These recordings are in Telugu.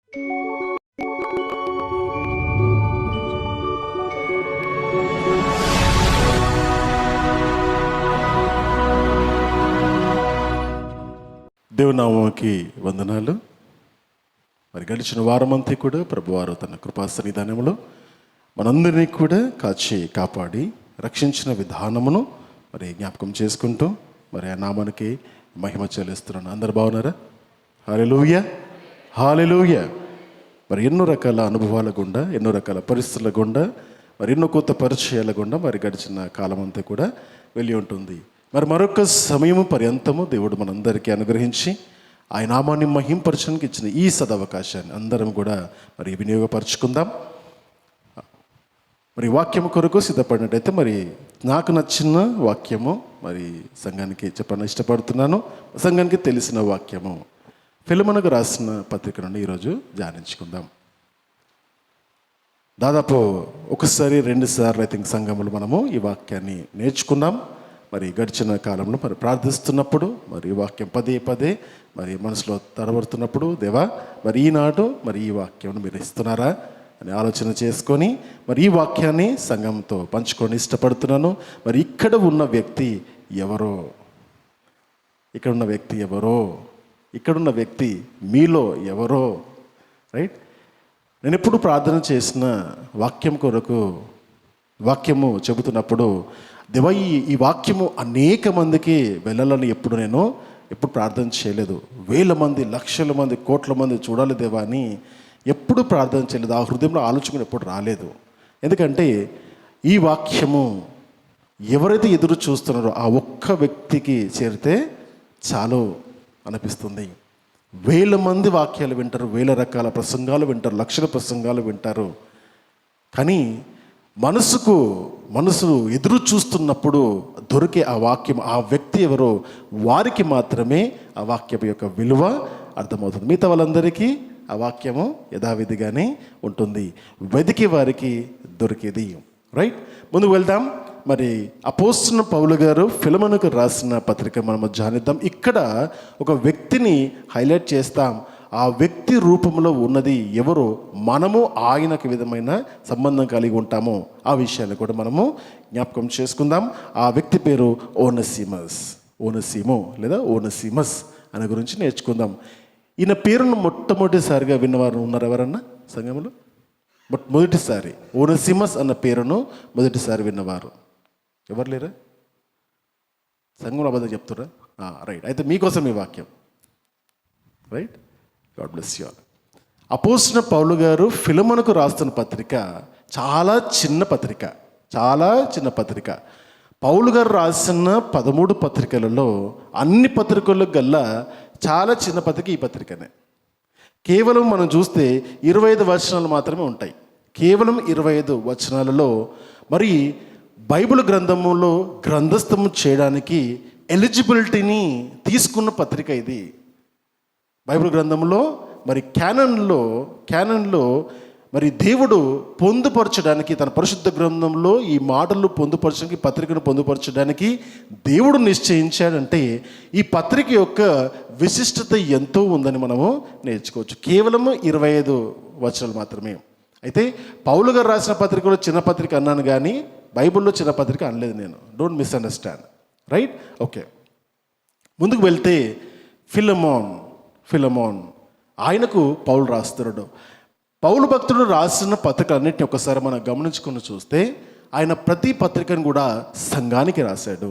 దేవునామానికి వందనాలు. మరి గడిచిన వారమంతా కూడా ప్రభువారు తన కృపా సన్నిధానంలో మనందరినీ కూడా కాపాడి రక్షించిన విధానమును మరి జ్ఞాపకం చేసుకుంటూ మరి ఆ నామానికి మహిమ చెల్లిస్తున్నాను. అందరు బాగున్నారా? హల్లెలూయా, హల్లెలూయా. మరి ఎన్నో రకాల అనుభవాల గుండా, ఎన్నో రకాల పరిస్థితుల గుండా, మరి ఎన్నో కొత్త పరిచయాల గుండా మరి గడిచిన కాలం అంతా కూడా వెళ్ళి ఉంటుంది. మరి మరొక సమయము పర్యంతము దేవుడు మనందరికీ అనుగ్రహించి ఆయన నామాన్ని మహింపరచడానికి ఇచ్చిన ఈ సదవకాశాన్ని అందరం కూడా మరి వినియోగపరచుకుందాం. మరి వాక్యము కొరకు సిద్ధపడినట్టయితే మరి నాకు నచ్చిన వాక్యము మరి సంఘానికి చెప్పడానికి ఇష్టపడుతున్నాను. సంఘానికి తెలిసిన వాక్యము ఫిలెమోనుకు రాసిన పత్రిక నుండి ఈరోజు ధ్యానించుకుందాం. దాదాపు ఒకసారి 2 సార్లు ఐ థింక్ సంఘములు మనము ఈ వాక్యాన్ని నేర్చుకున్నాం. మరి గడిచిన కాలంలో మరి ప్రార్థిస్తున్నప్పుడు మరి ఈ వాక్యం పదే మరి మనసులో తడబడుతున్నప్పుడు దేవా మరి ఈనాడు మరి ఈ వాక్యం మీరు ఇస్తున్నారా అని ఆలోచన చేసుకొని మరి ఈ వాక్యాన్ని సంఘంతో పంచుకొని ఇష్టపడుతున్నాను. మరి ఇక్కడ ఉన్న వ్యక్తి ఎవరో, ఇక్కడున్న వ్యక్తి ఎవరో, ఇక్కడున్న వ్యక్తి మీలో ఎవరో, రైట్? నేను ఎప్పుడు ప్రార్థన చేసిన వాక్యం కొరకు వాక్యము చెబుతున్నప్పుడు దేవా ఈ వాక్యము అనేక మందికి వెళ్ళాలని ఎప్పుడు ప్రార్థన చేయలేదు. 1000 మంది, లక్షల మంది, కోట్ల మంది చూడాలి దేవా అని ఎప్పుడు ప్రార్థన చేయలేదు. ఆ హృదయంలో ఆలోచన ఎప్పుడు రాలేదు. ఎందుకంటే ఈ వాక్యము ఎవరైతే ఎదురు చూస్తున్నారో ఆ ఒక్క వ్యక్తికి చేరితే చాలు అనిపిస్తుంది. 1000 మంది వాక్యాలు వింటారు, 1000 రకాల ప్రసంగాలు వింటారు, లక్షల ప్రసంగాలు వింటారు. కానీ మనసు ఎదురు చూస్తున్నప్పుడు దొరికే ఆ వాక్యం, ఆ వ్యక్తి ఎవరో వారికి మాత్రమే ఆ వాక్యం యొక్క విలువ అర్థమవుతుంది. మిగతా వాళ్ళందరికీ ఆ వాక్యము యథావిధిగానే ఉంటుంది. వెతికే వారికి దొరికేది, రైట్? ముందుకు వెళ్దాం. మరి అపోస్తలుడైన పౌలు గారు ఫిలెమోనుకు రాసిన పత్రిక మనము ధ్యానిద్దాం. ఇక్కడ ఒక వ్యక్తిని హైలైట్ చేస్తాం. ఆ వ్యక్తి రూపంలో ఉన్నది ఎవరో, మనము ఆయనకు విధమైన సంబంధం కలిగి ఉంటామో ఆ విషయాన్ని కూడా మనము జ్ఞాపకం చేసుకుందాం. ఆ వ్యక్తి పేరు ఓనెసిమో లేదా ఓనెసిమస్ అనే గురించి నేర్చుకుందాం. ఈయన పేరును మొట్టమొదటిసారిగా విన్నవారు ఉన్నారు ఎవరన్నా సంఘంలో? మొదటిసారి ఓనెసిమస్ అన్న పేరును మొదటిసారి విన్నవారు ఎవరు లేరా? సంఘంలో అబద్ధం చెప్తురా? రైట్. అయితే మీకోసం ఈ వాక్యం, right? God bless you all. అపోస్తలుడైన పౌలు గారు ఫిలెమోనుకు రాస్తున్న పత్రిక చాలా చిన్న పత్రిక. పౌలు గారు రాసిన 13 పత్రికలలో అన్ని పత్రికల్లో గల్లా చాలా చిన్న పత్రిక ఈ పత్రికనే. కేవలం మనం చూస్తే 25 వచనాలు మాత్రమే ఉంటాయి. కేవలం 25 వచనాలలో మరి బైబిల్ గ్రంథములో గ్రంథస్థము చేయడానికి ఎలిజిబిలిటీని తీసుకున్న పత్రిక ఇది. బైబిల్ గ్రంథంలో మరి క్యానన్లో మరి దేవుడు పొందుపరచడానికి, తన పరిశుద్ధ గ్రంథంలో ఈ మాటలు పొందుపరచడానికి, పత్రికను పొందుపరచడానికి దేవుడు నిశ్చయించాడంటే ఈ పత్రిక యొక్క విశిష్టత ఎంతో ఉందని మనము నేర్చుకోవచ్చు. కేవలము 25 వచనాలు మాత్రమే. అయితే పౌలు గారు రాసిన పత్రికలో చిన్న పత్రిక అన్నాను కానీ బైబిల్లో చిన్న పత్రిక అనలేదు నేను. Don't misunderstand, right? ఓకే, ముందుకు వెళ్తే ఫిలెమోన్ ఆయనకు పౌలు రాస్తున్నాడు. పౌలు భక్తుడు రాసిన పత్రిక అన్నింటినీ ఒకసారి మనం గమనించుకుని చూస్తే ఆయన ప్రతి పత్రికను కూడా సంఘానికి రాశాడు.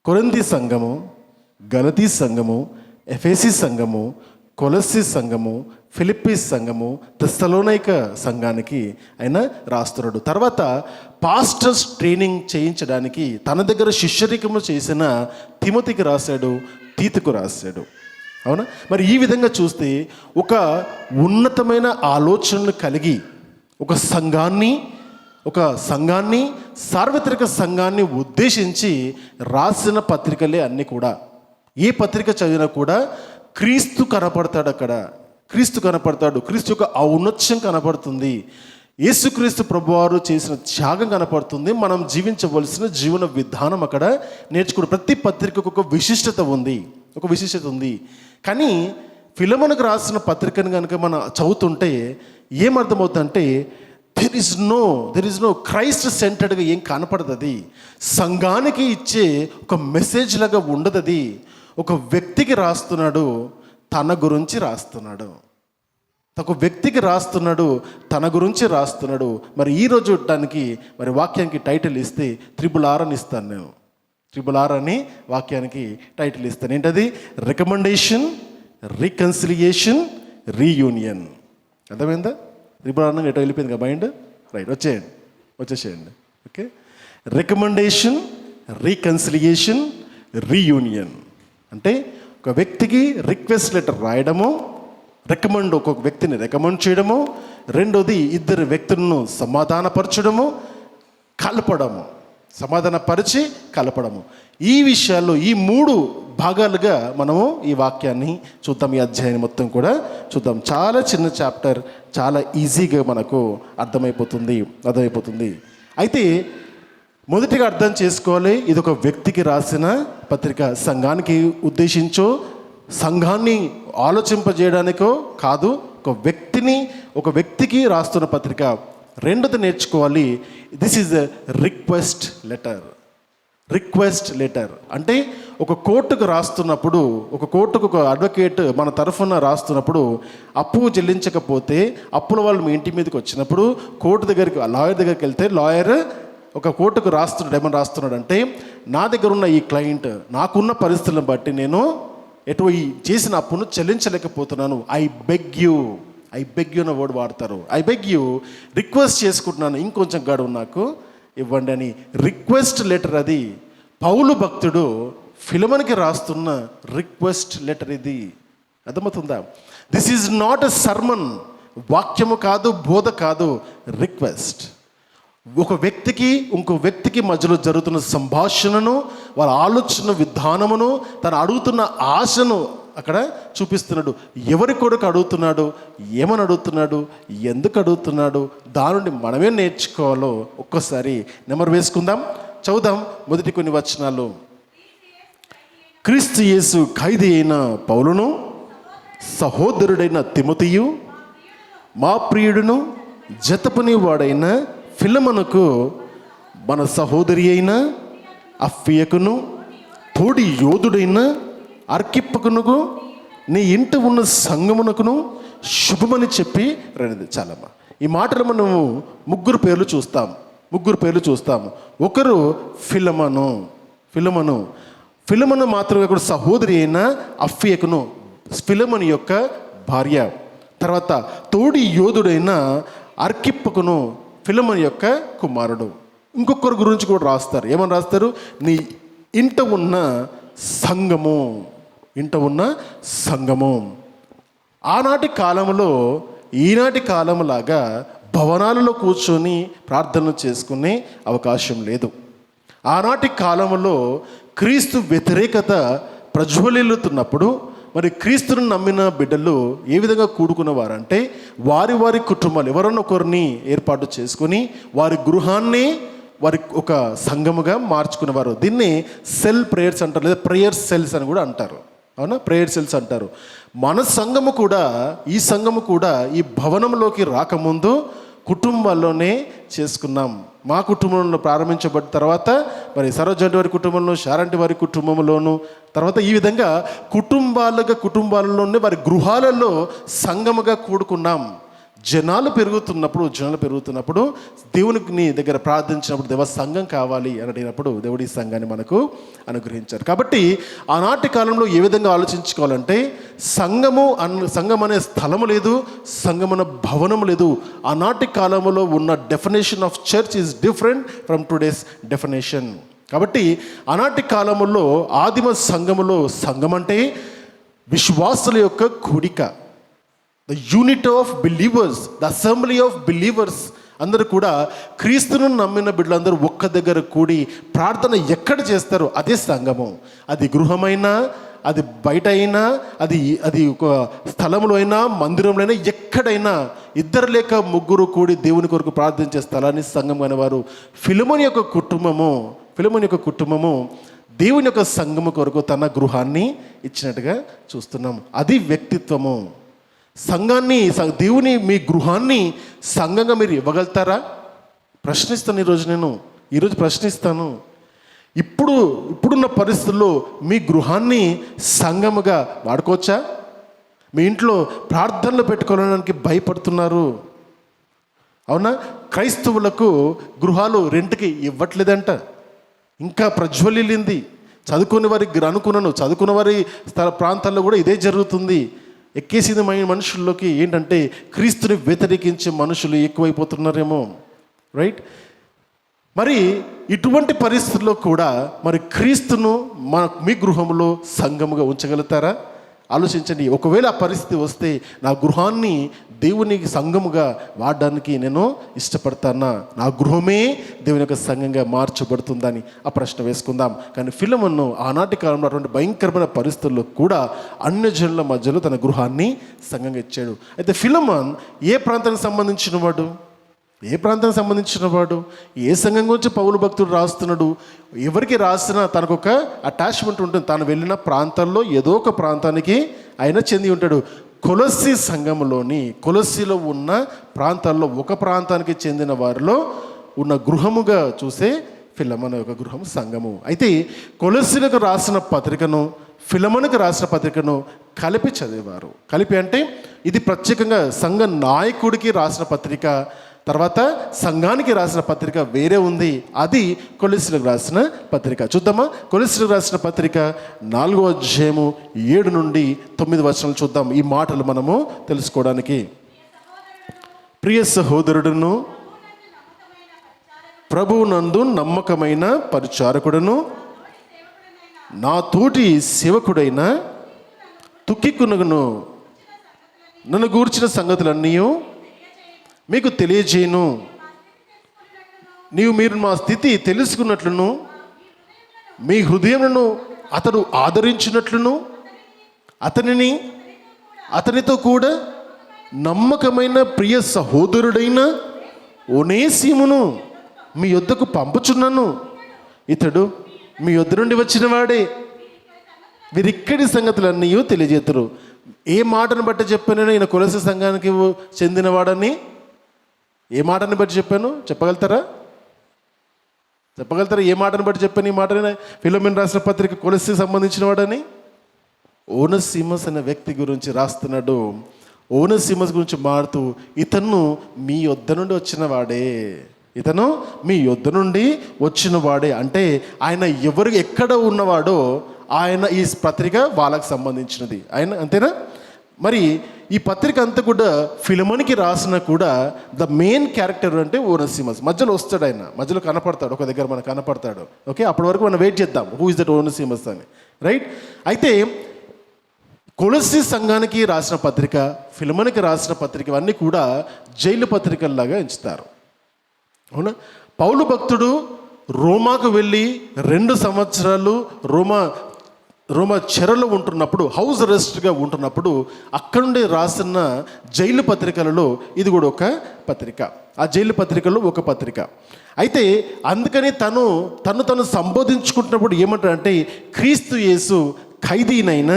కొరింథీ సంఘము, గలతీ సంఘము, ఎఫెసీ సంఘము, కొలస్సీ సంఘము, ఫిలిప్పీ సంఘము, తెస్సలోనిక సంఘానికి ఆయన రాస్తున్నాడు. తర్వాత పాస్టర్స్ ట్రైనింగ్ చేయించడానికి తన దగ్గర శిష్యరికము చేసిన తిమోతికి రాశాడు, తీతుకు రాశాడు. అవునా? మరి ఈ విధంగా చూస్తే ఒక ఉన్నతమైన ఆలోచనలు కలిగి ఒక సంఘాన్ని సార్వత్రిక సంఘాన్ని ఉద్దేశించి రాసిన పత్రికలే అన్నీ కూడా. ఏ పత్రిక చదివినా కూడా క్రీస్తు కనపడతాడు, క్రీస్తు యొక్క ఔన్నత్యం కనపడుతుంది, యేసుక్రీస్తు ప్రభువారు చేసిన త్యాగం కనపడుతుంది, మనం జీవించవలసిన జీవన విధానం అక్కడ నేర్చుకుని ప్రతి పత్రికకు ఒక విశిష్టత ఉంది. ఒక విశేషత ఉంది. కానీ ఫిలెమోనుకు రాసిన పత్రికను కనుక మనం చదువుతుంటే ఏమర్థమవుతుందంటే దెర్ ఇస్ నో క్రైస్ట్ సెంటర్డ్గా ఏం కనపడదు. అది సంఘానికి ఇచ్చే ఒక మెసేజ్ లాగా ఉండదు. అది ఒక వ్యక్తికి రాస్తున్నాడు, తన గురించి రాస్తున్నాడు. ఒక వ్యక్తికి రాస్తున్నాడు, తన గురించి రాస్తున్నాడు. మరి ఈరోజు చూడటానికి మరి వాక్యానికి టైటిల్ ఇస్తే RRR అని ఇస్తాను నేను. RRR అని వాక్యానికి టైటిల్ ఇస్తాను. ఏంటది? Recommendation, reconciliation, reunion. అర్థమైందా? RRR ఎటో వెళ్ళిపోయింది కదా మైండ్. రైట్, వచ్చేసేయండి. ఓకే, రికమెండేషన్, రీకన్సిలియేషన్, రీయూనియన్ అంటే ఒక వ్యక్తికి రిక్వెస్ట్ లెటర్ రాయడము, ఒక వ్యక్తిని రికమెండ్ చేయడము, రెండోది ఇద్దరు వ్యక్తులను సమాధానపరచడము, సమాధానపరిచి కలపడము. ఈ విషయాల్లో ఈ 3 భాగాలుగా మనము ఈ వాక్యాన్ని చూద్దాం. ఈ అధ్యాయాన్ని మొత్తం కూడా చూద్దాం. చాలా చిన్న చాప్టర్, చాలా ఈజీగా మనకు అర్థమైపోతుంది. అయితే మొదటిగా అర్థం చేసుకోవాలి, ఇది ఒక వ్యక్తికి రాసిన పత్రిక. సంఘానికి ఉద్దేశించో, సంఘాన్ని ఆలోచింపజేయడానికో కాదు, ఒక వ్యక్తికి రాస్తున్న పత్రిక. రెండోది నేర్చుకోవాలి, this is a request letter. అంటే ఒక కోర్టుకు రాస్తున్నప్పుడు, ఒక అడ్వకేట్ మన తరఫున రాస్తున్నప్పుడు అప్పు చెల్లించకపోతే అప్పుల వాళ్ళు మీ ఇంటి మీదకి వచ్చినప్పుడు లాయర్ దగ్గరికి వెళ్తే లాయర్ ఒక కోర్టుకు ఏమని రాస్తున్నాడు అంటే, నా దగ్గర ఉన్న ఈ క్లయింట్ నాకున్న పరిస్థితులను బట్టి నేను ఈ చేసిన అప్పును చెల్లించలేకపోతున్నాను. ఐ బెగ్ యూ అన్న వర్డ్ వాడతారు. ఐ బెగ్ యూ, రిక్వెస్ట్ చేసుకుంటున్నాను, ఇంకొంచెం గడువు నాకు ఇవ్వండి అని. రిక్వెస్ట్ లెటర్ అది. పౌలు భక్తుడు ఫిలెమోనుకి రాస్తున్న రిక్వెస్ట్ లెటర్ ఇది. అర్థమవుతుందా? This is not a sermon. వాక్యము కాదు, బోధ కాదు, రిక్వెస్ట్. ఒక వ్యక్తికి ఇంకో వ్యక్తికి మధ్యలో జరుగుతున్న సంభాషణను, వాళ్ళ ఆలోచన విధానమును, తను అడుగుతున్న ఆశను అక్కడ చూపిస్తున్నాడు. ఎవరి కొరకు అడుగుతున్నాడు, ఏమని అడుగుతున్నాడు, ఎందుకు అడుగుతున్నాడు, దాని నుండి మనమే నేర్చుకోవాలో ఒక్కసారి నెమరు వేసుకుందాం. చదువుదాం మొదటి కొన్ని వచనాలు. క్రీస్తు యేసు ఖైదీ అయిన పౌలును, సహోదరుడైన తిమోతియు, మా ప్రియుడును జతపని వాడైన ఫిలెమోనుకు, మన సహోదరి అయిన అప్ఫియకును, తోడి యోధుడైన అర్కిప్పకును, నీ ఇంట ఉన్న సంగమునకును శుభమని చెప్పి రండి. చాలమ్మా, ఈ మాటలు మనము ముగ్గురు పేర్లు చూస్తాము. ఒకరు ఫిలెమోను మాత్రమే కూడా సహోదరి అయిన అప్ఫియకును, ఫిలెమోను యొక్క భార్య. తర్వాత తోడి యోధుడైన అర్కిప్పకును, ఫిలెమోను యొక్క కుమారుడు. ఇంకొకరి గురించి కూడా రాస్తారు. ఏమని రాస్తారు? నీ ఇంట ఉన్న సంఘము. ఆనాటి కాలంలో ఈనాటి కాలంలాగా భవనాలలో కూర్చొని ప్రార్థనలు చేసుకునే అవకాశం లేదు. ఆనాటి కాలంలో క్రీస్తు వ్యతిరేకత ప్రజ్వలిల్లుతున్నప్పుడు మరి క్రీస్తును నమ్మిన బిడ్డలు ఏ విధంగా కూడుకున్నవారంటే, వారి కుటుంబాలు ఎవరన్నా ఒకరిని ఏర్పాటు చేసుకొని వారి గృహాన్ని వారి ఒక సంఘముగా మార్చుకునేవారు. దీన్ని సెల్ ప్రేయర్స్ అంటారు, లేదా ప్రేయర్ సెల్స్ అని కూడా అంటారు. అవునా? ప్రేయర్ సెల్స్ అంటారు. మన సంఘము కూడా, ఈ సంఘము కూడా ఈ భవనంలోకి రాకముందు కుటుంబాల్లోనే చేసుకున్నాం. మా కుటుంబంలో ప్రారంభించబడిన తర్వాత మరి సరోజంటి వారి కుటుంబంలో, శారంటి వారి కుటుంబంలోను, తర్వాత ఈ విధంగా కుటుంబాలలోనే వారి గృహాలలో సంఘముగా కూడుకున్నాం. జనాలు పెరుగుతున్నప్పుడు దేవునికి దగ్గర ప్రార్థించినప్పుడు దేవ సంఘం కావాలి అని అడిగినప్పుడు దేవుడి సంఘాన్ని మనకు అనుగ్రహించారు. కాబట్టి ఆనాటి కాలంలో ఏ విధంగా ఆలోచించుకోవాలంటే, సంఘం అనే స్థలము లేదు, సంఘమన భవనము లేదు. ఆనాటి కాలంలో ఉన్న definition of church is different from today's definition. కాబట్టి ఆనాటి కాలంలో ఆదిమ సంఘం అంటే విశ్వాసుల యొక్క కూడిక, the unit of believers, the assembly of believers. అందరూ కూడా క్రీస్తును నమ్మిన బిడ్డలందరూ ఒక్క దగ్గర కూడి ప్రార్థన ఎక్కడ చేస్తారో అదే సంఘము. అది గృహమైనా, అది బయట అయినా, అది ఒక స్థలంలో అయినా, మందిరంలో అయినా, ఎక్కడైనా ఇద్దరు లేక ముగ్గురు కూడి దేవుని కొరకు ప్రార్థించే స్థలాన్ని సంఘం అనేవారు. ఫిలెమోను యొక్క కుటుంబము దేవుని యొక్క సంఘము కొరకు తన గృహాన్ని ఇచ్చినట్టుగా చూస్తున్నాం. అది వ్యక్తిత్వము. సంఘాన్ని, దేవుని మీ గృహాన్ని సంఘంగా మీరు ఇవ్వగలుగుతారా? ప్రశ్నిస్తాను ఈరోజు ప్రశ్నిస్తాను. ఇప్పుడున్న పరిస్థితుల్లో మీ గృహాన్ని సంఘముగా వాడుకోవచ్చా? మీ ఇంట్లో ప్రార్థనలు పెట్టుకోవడానికి భయపడుతున్నారు, అవునా? క్రైస్తవులకు గృహాలు రెంట్కి ఇవ్వట్లేదంట. ఇంకా ప్రజ్వలిల్లింది. చదువుకునే వారికి అనుకున్నాను, చదువుకున్న వారి ప్రాంతాల్లో కూడా ఇదే జరుగుతుంది. ఎక్కేసింది మనుషుల్లోకి ఏంటంటే క్రీస్తుని వ్యతిరేకించే మనుషులు ఎక్కువైపోతున్నారేమో, రైట్? మరి ఇటువంటి పరిస్థితుల్లో కూడా మరి క్రీస్తును మీ గృహంలో సంఘముగా ఉంచగలుగుతారా? ఆలోచించండి. ఒకవేళ ఆ పరిస్థితి వస్తే నా గృహాన్ని దేవుని సంఘముగా వాడడానికి నేను ఇష్టపడతానా? నా గృహమే దేవుని యొక్క సంఘంగా మార్చబడుతుందని ఆ ప్రశ్న వేసుకుందాం. కానీ ఫిలమోను ఆనాటి కాలంలో అటువంటి భయంకరమైన పరిస్థితుల్లో కూడా అన్యజనుల మధ్యలో తన గృహాన్ని సంఘంగా ఇచ్చాడు. అయితే ఫిలమోన్ ఏ ప్రాంతానికి సంబంధించిన వాడు? ఏ సంఘం గురించి పౌలు భక్తుడు రాస్తున్నాడు? ఎవరికి రాసినా తనకు ఒక అటాచ్మెంట్ ఉంటుంది. తాను వెళ్ళిన ప్రాంతాల్లో ఏదో ఒక ప్రాంతానికి ఆయన చెంది ఉంటాడు. కొలస్సీ సంఘంలోని కొలస్సీలో ఉన్న ప్రాంతాల్లో ఒక ప్రాంతానికి చెందిన వారిలో ఉన్న గృహముగా చూసే ఫిలమోను యొక్క గృహం సంఘము. అయితే కొలస్సీలకు రాసిన పత్రికను ఫిలమోనుకు రాసిన పత్రికను కలిపి చదివేవారు. కలిపి అంటే ఇది ప్రత్యేకంగా సంఘ నాయకుడికి రాసిన పత్రిక, తర్వాత సంఘానికి రాసిన పత్రిక వేరే ఉంది. అది కొలస్సీలకు రాసిన పత్రిక. చూద్దామా? కొలస్సీలకు రాసిన పత్రిక 4వ అధ్యాయము 7 నుండి 9 వచనాలు చూద్దాం. ఈ మాటలు మనము తెలుసుకోవడానికి. ప్రియ సహోదరుడును, ప్రభువునందు నమ్మకమైన పరిచారకుడును, నా తోటి సేవకుడైన తుకికునను నన్ను గూర్చిన సంగతులన్నీ మీకు తెలియజేయను. మీరు మా స్థితి తెలుసుకున్నట్లును, మీ హృదయములను అతడు ఆదరించినట్లును, అతనితో కూడా నమ్మకమైన ప్రియ సహోదరుడైన ఒనేసిమును మీ యొద్దకు పంపుచున్నాను. ఇతడు మీ యొద్ద నుండి వచ్చిన వాడే. వీరిక్కడి సంగతులన్నీ తెలియజేతురు. ఏ మాటను బట్టి చెప్పాను ఈయన కొలస్సీ సంఘానికి చెందినవాడని? ఏ మాటను బట్టి చెప్పాను? చెప్పగలుగుతారా? ఏ మాటను బట్టి చెప్పాను? ఈ మాటనే ఫిలమోను రాసిన పత్రిక కొలస్సీకి సంబంధించిన వాడని. ఓనసిమస్ అనే వ్యక్తి గురించి రాస్తున్నాడు. ఓనసిమస్ గురించి మారుతూ ఇతను మీ యొద్ద నుండి వచ్చిన వాడే అంటే ఆయన ఎక్కడ ఉన్నవాడో ఆయన ఈ పత్రిక వాళ్ళకి సంబంధించినది. ఆయన అంతేనా? మరి ఈ పత్రిక అంతా కూడా ఫిలమోనుకి రాసిన కూడా ద మెయిన్ క్యారెక్టర్ అంటే ఓనసిమస్. మధ్యలో వస్తాడు, ఆయన మధ్యలో కనపడతాడు, ఒక దగ్గర మనకు కనపడతాడు. ఓకే, అప్పటి వరకు మనం వెయిట్ చేద్దాం హూ ఇస్ దట్ ఓనసిమస్ అని, రైట్? అయితే కొలస్సీ సంఘానికి రాసిన పత్రిక, ఫిలమోనుకి రాసిన పత్రిక ఇవన్నీ కూడా జైలు పత్రికల్లాగా ఎంచుతారు, అవునా? పౌలు భక్తుడు రోమాకు వెళ్ళి 2 సంవత్సరాలు రోమా చెరలో ఉంటున్నప్పుడు, హౌస్ అరెస్ట్గా ఉంటున్నప్పుడు అక్కడ నుండి రాసిన జైలు పత్రికలలో ఇది కూడా ఒక పత్రిక. ఆ జైలు పత్రికలో ఒక పత్రిక. అయితే అందుకని తను సంబోధించుకుంటున్నప్పుడు ఏమంటారంటే క్రీస్తు యేసు ఖైదీనైన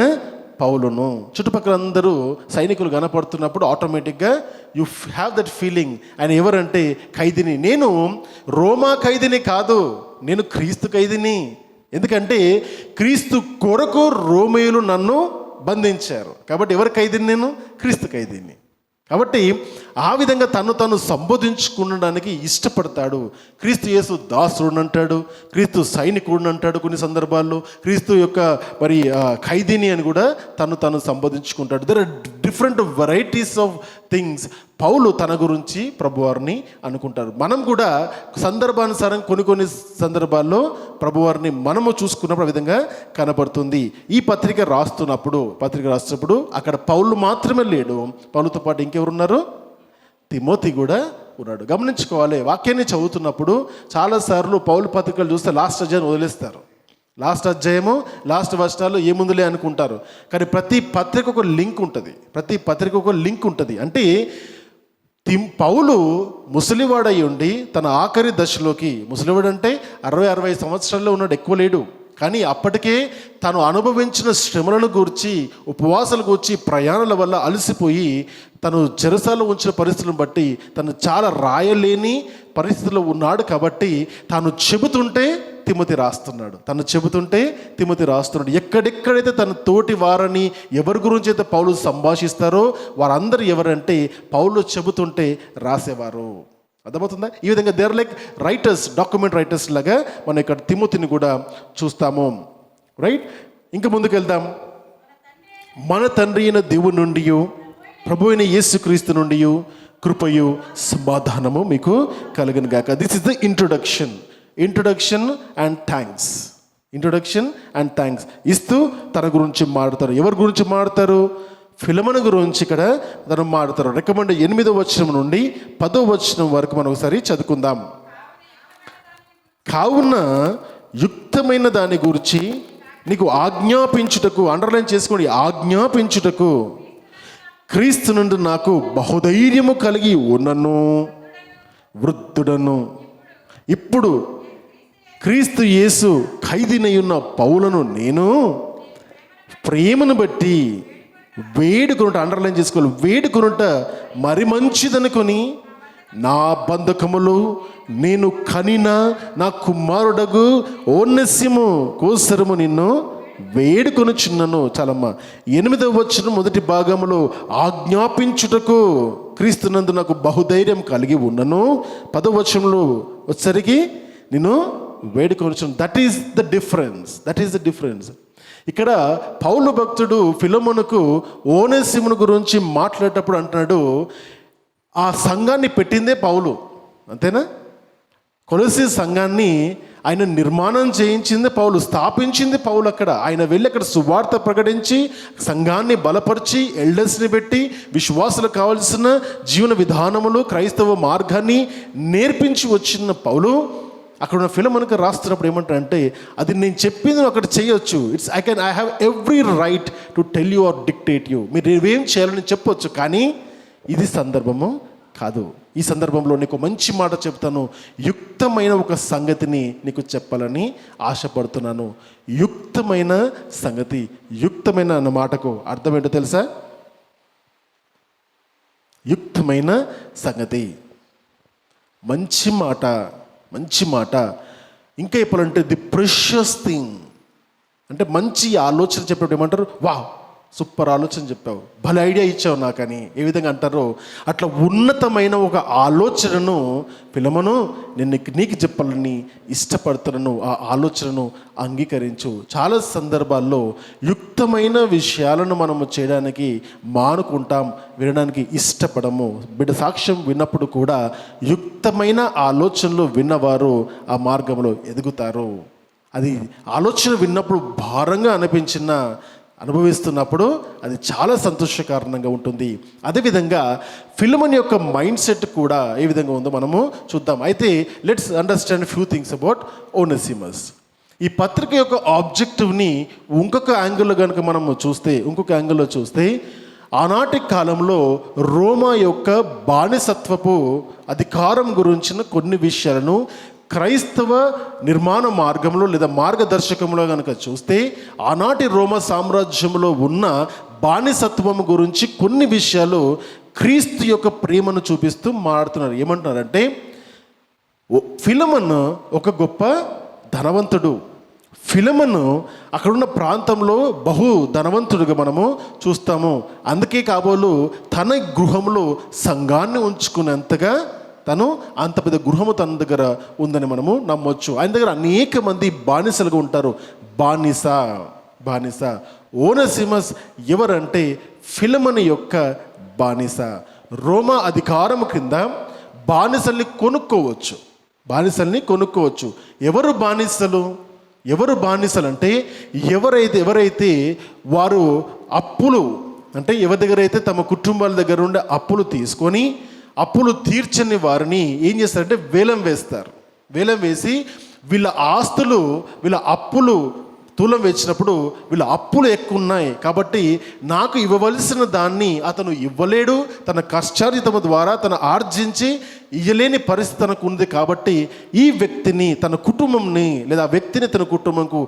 పౌలును. చుట్టుపక్కల అందరూ సైనికులు కనపడుతున్నప్పుడు ఆటోమేటిక్గా యు హ్యావ్ దట్ ఫీలింగ్. ఆయన ఎవరంటే ఖైదీని. నేను రోమా ఖైదీని కాదు, నేను క్రీస్తు ఖైదీని. ఎందుకంటే క్రీస్తు కొరకు రోమీయులు నన్ను బంధించారు. కాబట్టి ఎవరి ఖైదీని? నేను క్రీస్తు ఖైదీని. కాబట్టి ఆ విధంగా తను సంబోధించుకోవడానికి ఇష్టపడతాడు. క్రీస్తు యేసు దాసుడు అంటాడు, క్రీస్తు సైనికుడు అంటాడు, కొన్ని సందర్భాల్లో క్రీస్తు యొక్క మరి ఖైదీని అని కూడా తను సంబోధించుకుంటాడు. There are different varieties of things. పౌలు తన గురించి ప్రభువారిని అనుకుంటారు. మనం కూడా సందర్భానుసారం కొన్ని సందర్భాల్లో ప్రభువారిని మనము చూసుకున్నప్పుడు ఆ విధంగా కనబడుతుంది. ఈ పత్రిక రాస్తున్నప్పుడు అక్కడ పౌలు మాత్రమే లేడు, పౌలుతో పాటు ఇంకెవరున్నారు? తిమోతి కూడా ఉన్నాడు. గమనించుకోవాలి, వాక్యాన్ని చదువుతున్నప్పుడు చాలాసార్లు పౌలు పత్రికలు చూస్తే లాస్ట్ అధ్యాయం వదిలేస్తారు. లాస్ట్ అధ్యాయము లాస్ట్ వచనాలు ఏముందులే అనుకుంటారు. కానీ ప్రతి పత్రిక ఒక లింక్ ఉంటుంది. అంటే పౌలు ముసలివాడై ఉండి తన ఆఖరి దశలోకి, ముసలివాడు అంటే 60-65 సంవత్సరాల్లో ఉన్నాడు, ఎక్కువ లేడు. కానీ అప్పటికే తాను అనుభవించిన శ్రమలను గూర్చి, ఉపవాసాల గూర్చి, ప్రయాణాల వల్ల అలసిపోయి తను చెరసాలలో ఉంచిన పరిస్థితులను బట్టి తను చాలా రాయలేని పరిస్థితిలో ఉన్నాడు. కాబట్టి తాను చెబుతుంటే తిమోతి రాస్తున్నాడు. ఎక్కడెక్కడైతే తన తోటి వారని ఎవరి గురించి అయితే పౌలు సంభాషిస్తారో వారందరూ ఎవరంటే పౌలు చెబుతుంటే రాసేవారు. అర్థమవుతుందా? ఈ విధంగా there like writers, document writers లాగా మనం ఇక్కడ తిమోతిని కూడా చూస్తాము. రైట్, ఇంకా ముందుకు వెళ్దాం. మన తండ్రి అయిన దేవుని నుండి, ప్రభు అయిన యేసుక్రీస్తు నుండి కృపయు సమాధానము మీకు కలుగును గాక. This is the introduction and thanks ఇస్తూ తన గురించి మాట్లాడతారు. ఎవరి గురించి మాట్లాడతారు? ఫిలమోను గురించి ఇక్కడ తను మాట్లాడతారు. రికమెండ్ 8వ వచనం నుండి 10వ వచనం వరకు మనం ఒకసారి చదువుకుందాం. కావున యుక్తమైన దాని గురించి నీకు ఆజ్ఞాపించుటకు, అండర్లైన్ చేసుకోండి, ఆజ్ఞాపించుటకు క్రీస్తు నుండి నాకు బహుధైర్యము కలిగి ఉన్నను, వృద్ధుడను. ఇప్పుడు క్రీస్తు యేసు ఖైదీనై ఉన్న పౌలను నేను ప్రేమను బట్టి వేడుకొనుట, అండర్లైన్ చేసుకోవాలి, వేడుకొనుట మరి మంచిదనుకొని నా బంధకములు నేను కనిన నా కుమారుడగు ఓనెసిము కోసరము నిన్ను వేడుకొనుచున్నాను. చాలమ్మా. 8వ వచనం మొదటి భాగంలో ఆజ్ఞాపించుటకు క్రీస్తునందు నాకు బహుధైర్యం కలిగి ఉన్నను. 10వ వచనంలో వచ్చేసరికి నేను వేడుకొనుచున్నాను. That is the difference. ఇక్కడ పౌలు భక్తుడు ఫిలమోనుకు ఓనేసిమును గురించి మాట్లాడేటప్పుడు అంటున్నాడు, ఆ సంఘాన్ని పెట్టిందే పౌలు, అంతేనా? కొలొస్సీ సంఘాన్ని ఆయన నిర్మాణం చేయించింది పౌలు, స్థాపించింది పౌలు. అక్కడ ఆయన వెళ్ళి అక్కడ సువార్త ప్రకటించి సంఘాన్ని బలపరిచి ఎల్డర్స్ని పెట్టి విశ్వాసులకు కావాల్సిన జీవన విధానములు, క్రైస్తవ మార్గాన్ని నేర్పించి వచ్చిన పౌలు అక్కడ ఉన్న ఫిలమోనుకు రాస్తున్నప్పుడు ఏమంటారంటే, అది నేను చెప్పింది అక్కడ చేయొచ్చు, I have every right to tell you or dictate you, మీరు ఏం చేయాలని చెప్పొచ్చు, కానీ ఇది సందర్భము కాదు. ఈ సందర్భంలో నీకు మంచి మాట చెప్తాను, యుక్తమైన ఒక సంగతిని నీకు చెప్పాలని ఆశపడుతున్నాను. యుక్తమైన సంగతి, యుక్తమైన అన్న మాటకు అర్థం ఏంటో తెలుసా? యుక్తమైన సంగతి, మంచి మాట. ఇంకా చెప్పాలంటే ది ప్రెషియస్ థింగ్, అంటే మంచి ఆలోచన చెప్పినప్పుడు ఏమంటారు? వా, సూపర్ ఆలోచన చెప్పావు, భలే ఐడియా ఇచ్చావు నాకని ఏ విధంగా అంటారో అట్లా ఉన్నతమైన ఒక ఆలోచనను ఫిలమోను నేను నీకు చెప్పాలని ఇష్టపడుతున్నాను, ఆ ఆలోచనను అంగీకరించు. చాలా సందర్భాల్లో యుక్తమైన విషయాలను మనము చేయడానికి మానుకుంటాం, వినడానికి ఇష్టపడము. బిడ్డ సాక్ష్యం విన్నప్పుడు కూడా యుక్తమైన ఆలోచనలు విన్నవారు ఆ మార్గంలో ఎదుగుతారు. అది ఆలోచన విన్నప్పుడు భారంగా అనుభవిస్తున్నప్పుడు అది చాలా సంతోషకారణంగా ఉంటుంది. అదేవిధంగా ఫిలమోను యొక్క మైండ్ సెట్ కూడా ఏ విధంగా ఉందో మనము చూద్దాం. అయితే let's understand few things about Onesimus. ఈ పత్రిక యొక్క ఆబ్జెక్టివ్ని ఇంకొక యాంగిల్లో చూస్తే ఆనాటి కాలంలో రోమా యొక్క బానిసత్వపు అధికారం గురించిన కొన్ని విషయాలను క్రైస్తవ నిర్మాణ మార్గంలో లేదా మార్గదర్శకంలో కనుక చూస్తే ఆనాటి రోమా సామ్రాజ్యంలో ఉన్న బానిసత్వం గురించి కొన్ని విషయాలు క్రీస్తు యొక్క ప్రేమను చూపిస్తూ మాట్లాడుతున్నారు. ఏమంటున్నారంటే, ఫిలమోను ఒక గొప్ప ధనవంతుడు. ఫిలమోను అక్కడున్న ప్రాంతంలో బహు ధనవంతుడిగా మనము చూస్తాము. అందుకే కాబోలు తన గృహంలో సంఘాన్ని ఉంచుకునేంతగా తను అంత పెద్ద గృహము తన దగ్గర ఉందని మనము నమ్మొచ్చు. ఆయన దగ్గర అనేక మంది బానిసలుగా ఉంటారు. బానిస ఓనెసిమస్ ఎవరంటే ఫిలమోను యొక్క బానిస. రోమా అధికారం కింద బానిసల్ని కొనుక్కోవచ్చు. ఎవరు బానిసలు అంటే ఎవరైతే వారు అప్పులు, అంటే ఎవరి దగ్గర అయితే తమ కుటుంబాల దగ్గర ఉండే అప్పులు తీసుకొని అప్పులు తీర్చని వారిని ఏం చేస్తారంటే వేలం వేసి వీళ్ళ ఆస్తులు, వీళ్ళ అప్పులు తులం వేసినప్పుడు వీళ్ళ అప్పులు ఎక్కువ ఉన్నాయి కాబట్టి నాకు ఇవ్వవలసిన దాన్ని అతను ఇవ్వలేడు, తన కష్టార్జితము ద్వారా తను ఆర్జించి ఇయ్యలేని పరిస్థితి తనకు ఉంది. కాబట్టి ఈ వ్యక్తిని, తన కుటుంబంని లేదా ఆ వ్యక్తిని తన కుటుంబంకు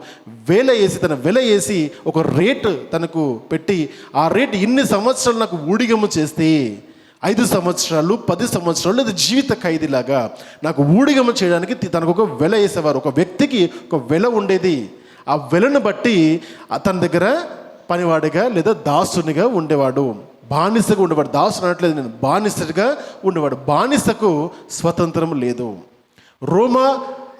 తన వెల వేసి ఒక రేటు తనకు పెట్టి, ఆ రేటు ఇన్ని సంవత్సరాలు నాకు ఊడిగము చేస్తే 5 సంవత్సరాలు 10 సంవత్సరాలు లేదా జీవిత ఖైదీలాగా నాకు ఊడిగమ చేయడానికి తనకు ఒక వెల వేసేవారు. ఒక వ్యక్తికి ఒక వెల ఉండేది. ఆ వెలను బట్టి అతని దగ్గర పనివాడిగా లేదా దాసునిగా ఉండేవాడు, బానిసగా ఉండేవాడు. దాసుని అనట్లేదు నేను, బానిసగా ఉండేవాడు. బానిసకు స్వతంత్రం లేదు. రోమా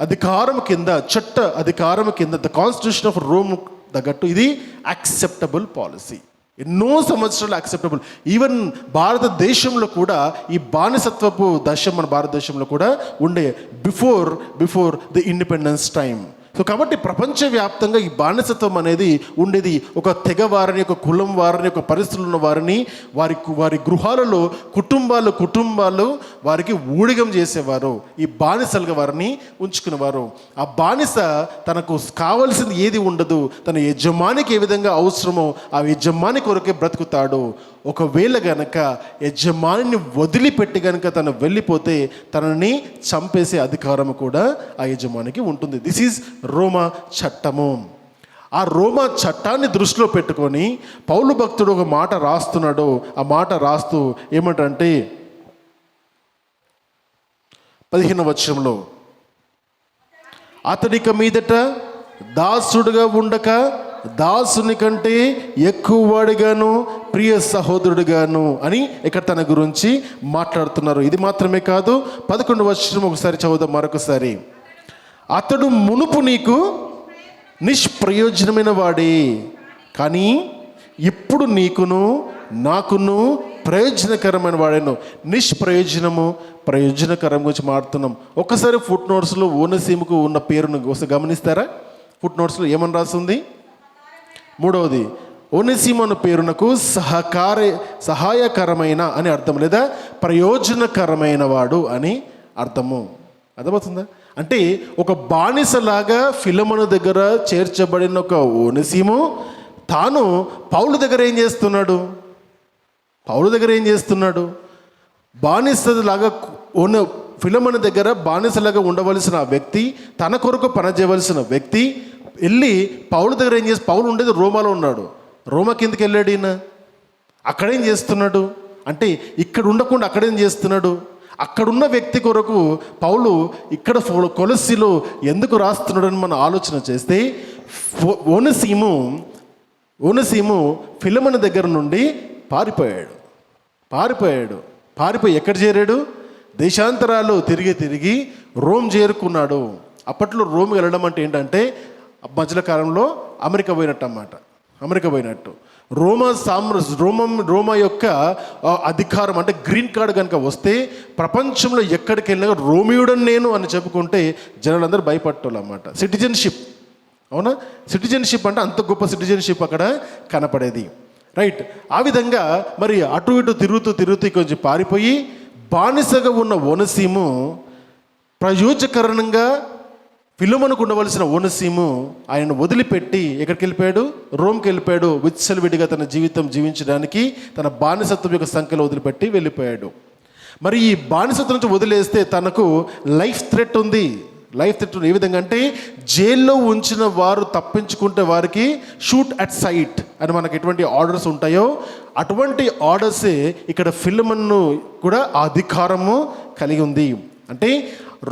అధికారం కింద, చట్ట అధికారం కింద, ద కాన్స్టిట్యూషన్ ఆఫ్ రోమ్ తగ్గట్టు ఇది యాక్సెప్టబుల్ పాలసీ. ఎన్నో సంవత్సరాలు యాక్సెప్టబుల్. ఈవెన్ భారతదేశంలో కూడా ఈ బానిసత్వపు దశ మన భారతదేశంలో కూడా ఉండే before the independence time. So కాబట్టి ప్రపంచవ్యాప్తంగా ఈ బానిసత్వం అనేది ఉండేది. ఒక తెగ వారిని, ఒక కులం వారిని, ఒక పరిస్థితులు ఉన్న వారిని వారి గృహాలలో కుటుంబాలు వారికి ఊడిగం చేసేవారు. ఈ బానిసలుగా వారిని ఉంచుకునేవారు. ఆ బానిస తనకు కావలసింది ఏది ఉండదు, తన యజమానికి ఏ విధంగా అవసరమో ఆ యజమాని కొరకే బ్రతుకుతాడు. ఒకవేళ గనక యజమానిని వదిలిపెట్టి గనక తను వెళ్ళిపోతే తనని చంపేసే అధికారం కూడా ఆ యజమానికి ఉంటుంది. దిస్ ఈజ్ రోమా చట్టము. ఆ రోమా చట్టాన్ని దృష్టిలో పెట్టుకొని పౌలు భక్తుడు ఒక మాట రాస్తున్నాడు. ఆ మాట రాస్తూ ఏమంటే 15వ వచనంలో, అతడిక మీదట దాసుడుగా ఉండక దాసుని కంటే ఎక్కువ వాడిగాను ప్రియ సహోదరుడిగాను అని ఇక్కడ తన గురించి మాట్లాడుతున్నారు. ఇది మాత్రమే కాదు, 11వ వచనం ఒకసారి చదువుదాం మరొకసారి. అతడు మునుపు నీకు నిష్ప్రయోజనమైన వాడే, కానీ ఇప్పుడు నీకును నాకును ప్రయోజనకరమైన వాడేను. ప్రయోజనకరం గురించి మాట్లాడుతున్నాం. ఒకసారి ఫుట్ నోట్స్లో ఓనసీముకు ఉన్న పేరును ఒకసారి గమనిస్తారా? ఫుట్ నోట్స్లో ఏమని రాస్తుంది? 3వది, ఓనసీము అన్న పేరునకు సహాయకరమైన అని అర్థం, లేదా ప్రయోజనకరమైన వాడు అని అర్థము. అర్థమవుతుందా? అంటే ఒక బానిసలాగా ఫిలమోను దగ్గర చేర్చబడిన ఒక ఓనసీము తాను పౌలు దగ్గర ఏం చేస్తున్నాడు? బానిసలాగా ఫిలమోను దగ్గర బానిసలాగా ఉండవలసిన ఆ వ్యక్తి, తన కొరకు పనిచేయవలసిన వ్యక్తి వెళ్ళి పౌలు దగ్గర పౌలు ఉండేది రోమాలో ఉన్నాడు. రోమా కిందకి వెళ్ళాడు ఈయన. అక్కడేం చేస్తున్నాడు అంటే ఇక్కడ ఉండకుండా అక్కడేం చేస్తున్నాడు? అక్కడున్న వ్యక్తి కొరకు పౌలు ఇక్కడ కొలస్సీలో ఎందుకు రాస్తున్నాడని మనం ఆలోచన చేస్తే, ఓనసీము ఫిలమోను దగ్గర నుండి పారిపోయి ఎక్కడ చేరాడు? దేశాంతరాలు తిరిగి రోమ్ చేరుకున్నాడు. అప్పట్లో రోమ్ వెళ్ళడం అంటే ఏంటంటే మధ్యలో కాలంలో అమెరికా పోయినట్టు. రోమా యొక్క అధికారం అంటే గ్రీన్ కార్డు కనుక వస్తే ప్రపంచంలో ఎక్కడికి వెళ్ళినా రోమియుడని నేను అని చెప్పుకుంటే జనాలందరూ భయపడేవాళ్ళు అన్నమాట. సిటిజన్షిప్, అవునా? సిటిజన్షిప్ అంటే అంత గొప్ప సిటిజన్షిప్ అక్కడ కనపడేది, రైట్? ఆ విధంగా మరి అటు ఇటు తిరుగుతూ కొంచెం పారిపోయి బానిసగా ఉన్న ఓనసీము ప్రయోజకరణంగా ఫిలమోనుకు ఉండవలసిన ఓనసీము ఆయన వదిలిపెట్టి ఎక్కడికి వెళ్ళిపోయాడు? రోమ్కి వెళ్ళిపోయాడు. విచ్చలవిడిగా తన జీవితం జీవించడానికి తన బానిసత్వం యొక్క సంఖ్యలో వదిలిపెట్టి వెళ్ళిపోయాడు. మరి ఈ బానిసత్వం నుంచి వదిలేస్తే తనకు లైఫ్ థ్రెట్ ఉంది. ఏ విధంగా అంటే జైల్లో ఉంచిన వారు తప్పించుకుంటే వారికి షూట్ అట్ సైట్ అని మనకు ఎటువంటి ఆర్డర్స్ ఉంటాయో అటువంటి ఆర్డర్సే ఇక్కడ ఫిలమోను కూడా అధికారము కలిగి ఉంది. అంటే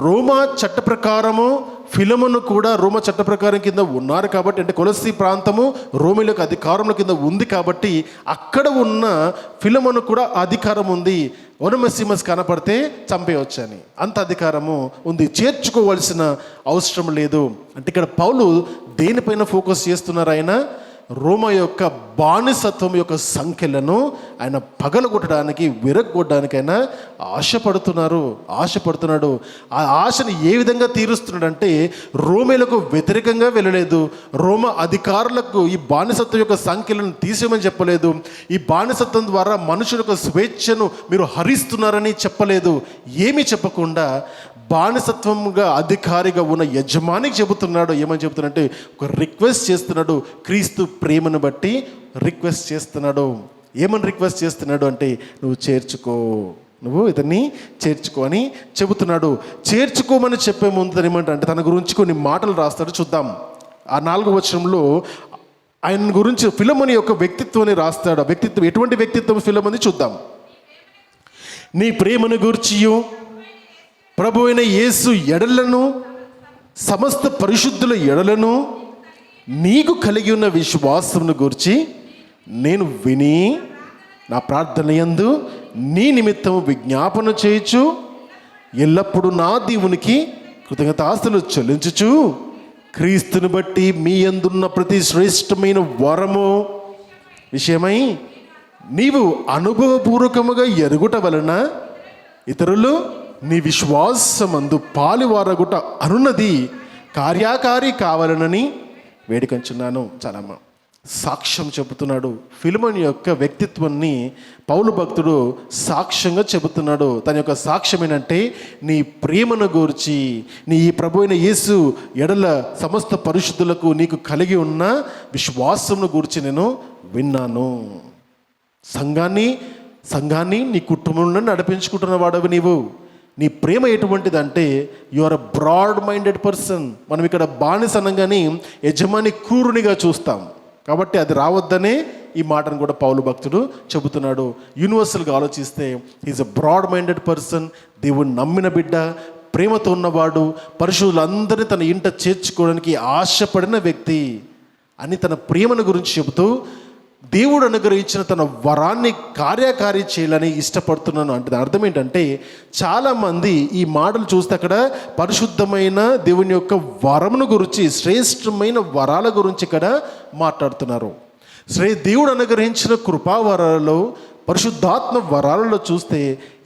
రోమా చట్ట ప్రకారము ఫిలమోను కూడా రోమా చట్ట ప్రకారం కింద ఉన్నారు కాబట్టి, అంటే కొలస్సీ ప్రాంతము రోమిలకు అధికారంలో కింద ఉంది కాబట్టి అక్కడ ఉన్న ఫిలమోను కూడా అధికారం ఉంది. ఓనసిమస్ కనపడితే చంపేయవచ్చని అంత అధికారము ఉంది. చేర్చుకోవాల్సిన అవసరం లేదు. అంటే ఇక్కడ పౌలు దేనిపైన ఫోకస్ చేస్తున్నారు? ఆయన రోమా యొక్క బానిసత్వం యొక్క సంఖ్యలను ఆయన పగలగొట్టడానికి, విరగొట్టడానికి ఆయన ఆశపడుతున్నాడు. ఆ ఆశను ఏ విధంగా తీరుస్తున్నాడంటే రోమేలకు వ్యతిరేకంగా వెళ్ళలేదు. రోమా అధికారులకు ఈ బానిసత్వం యొక్క సంఖ్యలను తీసేయమని చెప్పలేదు. ఈ బానిసత్వం ద్వారా మనుషుల యొక్క స్వేచ్ఛను మీరు హరిస్తున్నారని చెప్పలేదు. ఏమీ చెప్పకుండా బానిసత్వంగా అధికారిగా ఉన్న యజమానికి చెబుతున్నాడు. ఏమని చెబుతున్నాడంటే ఒక రిక్వెస్ట్ చేస్తున్నాడు. క్రీస్తు ప్రేమను బట్టి రిక్వెస్ట్ చేస్తున్నాడు. ఏమని రిక్వెస్ట్ చేస్తున్నాడు అంటే నువ్వు చేర్చుకో, నువ్వు ఇతన్ని చేర్చుకో అని చెబుతున్నాడు. చేర్చుకోమని చెప్పే ముందు ఏమంటే తన గురించి కొన్ని మాటలు రాస్తాడు. చూద్దాం. ఆ 4వ వచనంలో ఆయన గురించి ఫిలమోను యొక్క వ్యక్తిత్వాన్ని రాస్తాడు. ఆ వ్యక్తిత్వం ఎటువంటి వ్యక్తిత్వం ఫిలమోను చూద్దాం. నీ ప్రేమను గూర్చియు ప్రభు అయిన యేసు ఎడలను సమస్త పరిశుద్ధుల ఎడలను నీకు కలిగి ఉన్న విశ్వాసమును గూర్చి నేను విని నా ప్రార్థన యందు నీ నిమిత్తము విజ్ఞాపన చేయుచు ఎల్లప్పుడూ నా దేవునికి కృతజ్ఞతాస్తులు చెల్లించుచు క్రీస్తుని బట్టి మీ యందున్న ప్రతి శ్రేష్టమైన వరము విషయమై నీవు అనుభవపూర్వకముగా ఎరుగుట వలన ఇతరులు నీ విశ్వాసమందు పాలువారగుట అనున్నది కార్యాకారి కావాలనని వేడుకొంచున్నాను. చాలా సాక్ష్యం చెబుతున్నాడు. ఫిలమోను యొక్క వ్యక్తిత్వాన్ని పౌలు భక్తుడు సాక్ష్యంగా చెబుతున్నాడు. తన యొక్క సాక్ష్యం ఏంటంటే నీ ప్రేమను గూర్చి, నీ ప్రభు అయిన యేసు ఎడల సమస్త పరిశుద్ధులకు నీకు కలిగి ఉన్న విశ్వాసమును గూర్చి నేను విన్నాను. సంఘాన్ని నీ కుటుంబంలో నడిపించుకుంటున్న వాడవి నీవు. నీ ప్రేమ ఎటువంటిదంటే you are a broad minded person. మనం ఇక్కడ బానిస అనగానే యజమాని క్రూరునిగా చూస్తాం కాబట్టి అది రావద్దనే ఈ మాటను కూడా పౌలు భక్తుడు చెబుతున్నాడు. యూనివర్సల్గా ఆలోచిస్తే is a broad minded person. దేవుని నమ్మిన బిడ్డ, ప్రేమతో ఉన్నవాడు, పరిశుద్ధులందరినీ తన ఇంట చేర్చుకోవడానికి ఆశపడిన వ్యక్తి అని తన ప్రేమను గురించి చెబుతూ దేవుడు అనుగ్రహించిన తన వరాన్ని కార్యకారి చేయాలని ఇష్టపడుతున్నాను అంటే అర్థం ఏంటంటే చాలామంది ఈ మాటలు చూస్తే అక్కడ పరిశుద్ధమైన దేవుని యొక్క వరమును గురించి, శ్రేష్టమైన వరాల గురించి ఇక్కడ మాట్లాడుతున్నారు. దేవుడు అనుగ్రహించిన కృపావరాలలో, పరిశుద్ధాత్మ వరాలలో చూస్తే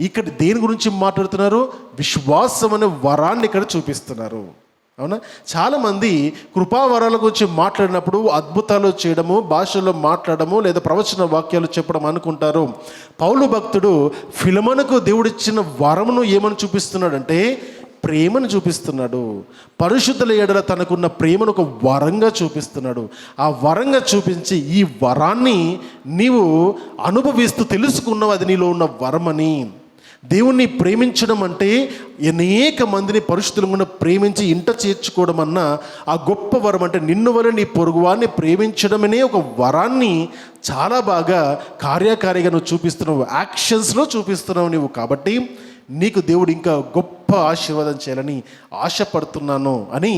ఇక్కడ దేని గురించి మాట్లాడుతున్నారు? విశ్వాసం అనే వరాన్ని ఇక్కడ చూపిస్తున్నారు. అవునా? చాలామంది కృపావరాల గురించి మాట్లాడినప్పుడు అద్భుతాలు చేయడము, భాషల్లో మాట్లాడము లేదా ప్రవచన వాక్యాలు చెప్పడం అనుకుంటారు. పౌలు భక్తుడు ఫిలమోనుకు దేవుడిచ్చిన వరమును ఏమని చూపిస్తున్నాడంటే ప్రేమను చూపిస్తున్నాడు. పరిశుద్ధుల ఎడల తనకున్న ప్రేమను ఒక వరంగా చూపిస్తున్నాడు. ఆ వరంగా చూపించి ఈ వరాన్ని నీవు అనుభవిస్తూ తెలుసుకున్నావు అది నీలో ఉన్న వరమని. దేవుణ్ణి ప్రేమించడం అంటే అనేక మందిని పరిశుద్ధులను ప్రేమించి ఇంట చేర్చుకోవడం అన్న ఆ గొప్ప వరం. అంటే నిన్ను వల్ల నీ పొరుగువాన్ని ప్రేమించడమనే ఒక వరాన్ని చాలా బాగా కార్యకారిగా నువ్వు చూపిస్తున్నావు, యాక్షన్స్లో చూపిస్తున్నావు నువ్వు. కాబట్టి నీకు దేవుడు ఇంకా గొప్ప ఆశీర్వాదం చేయాలని ఆశపడుతున్నాను అని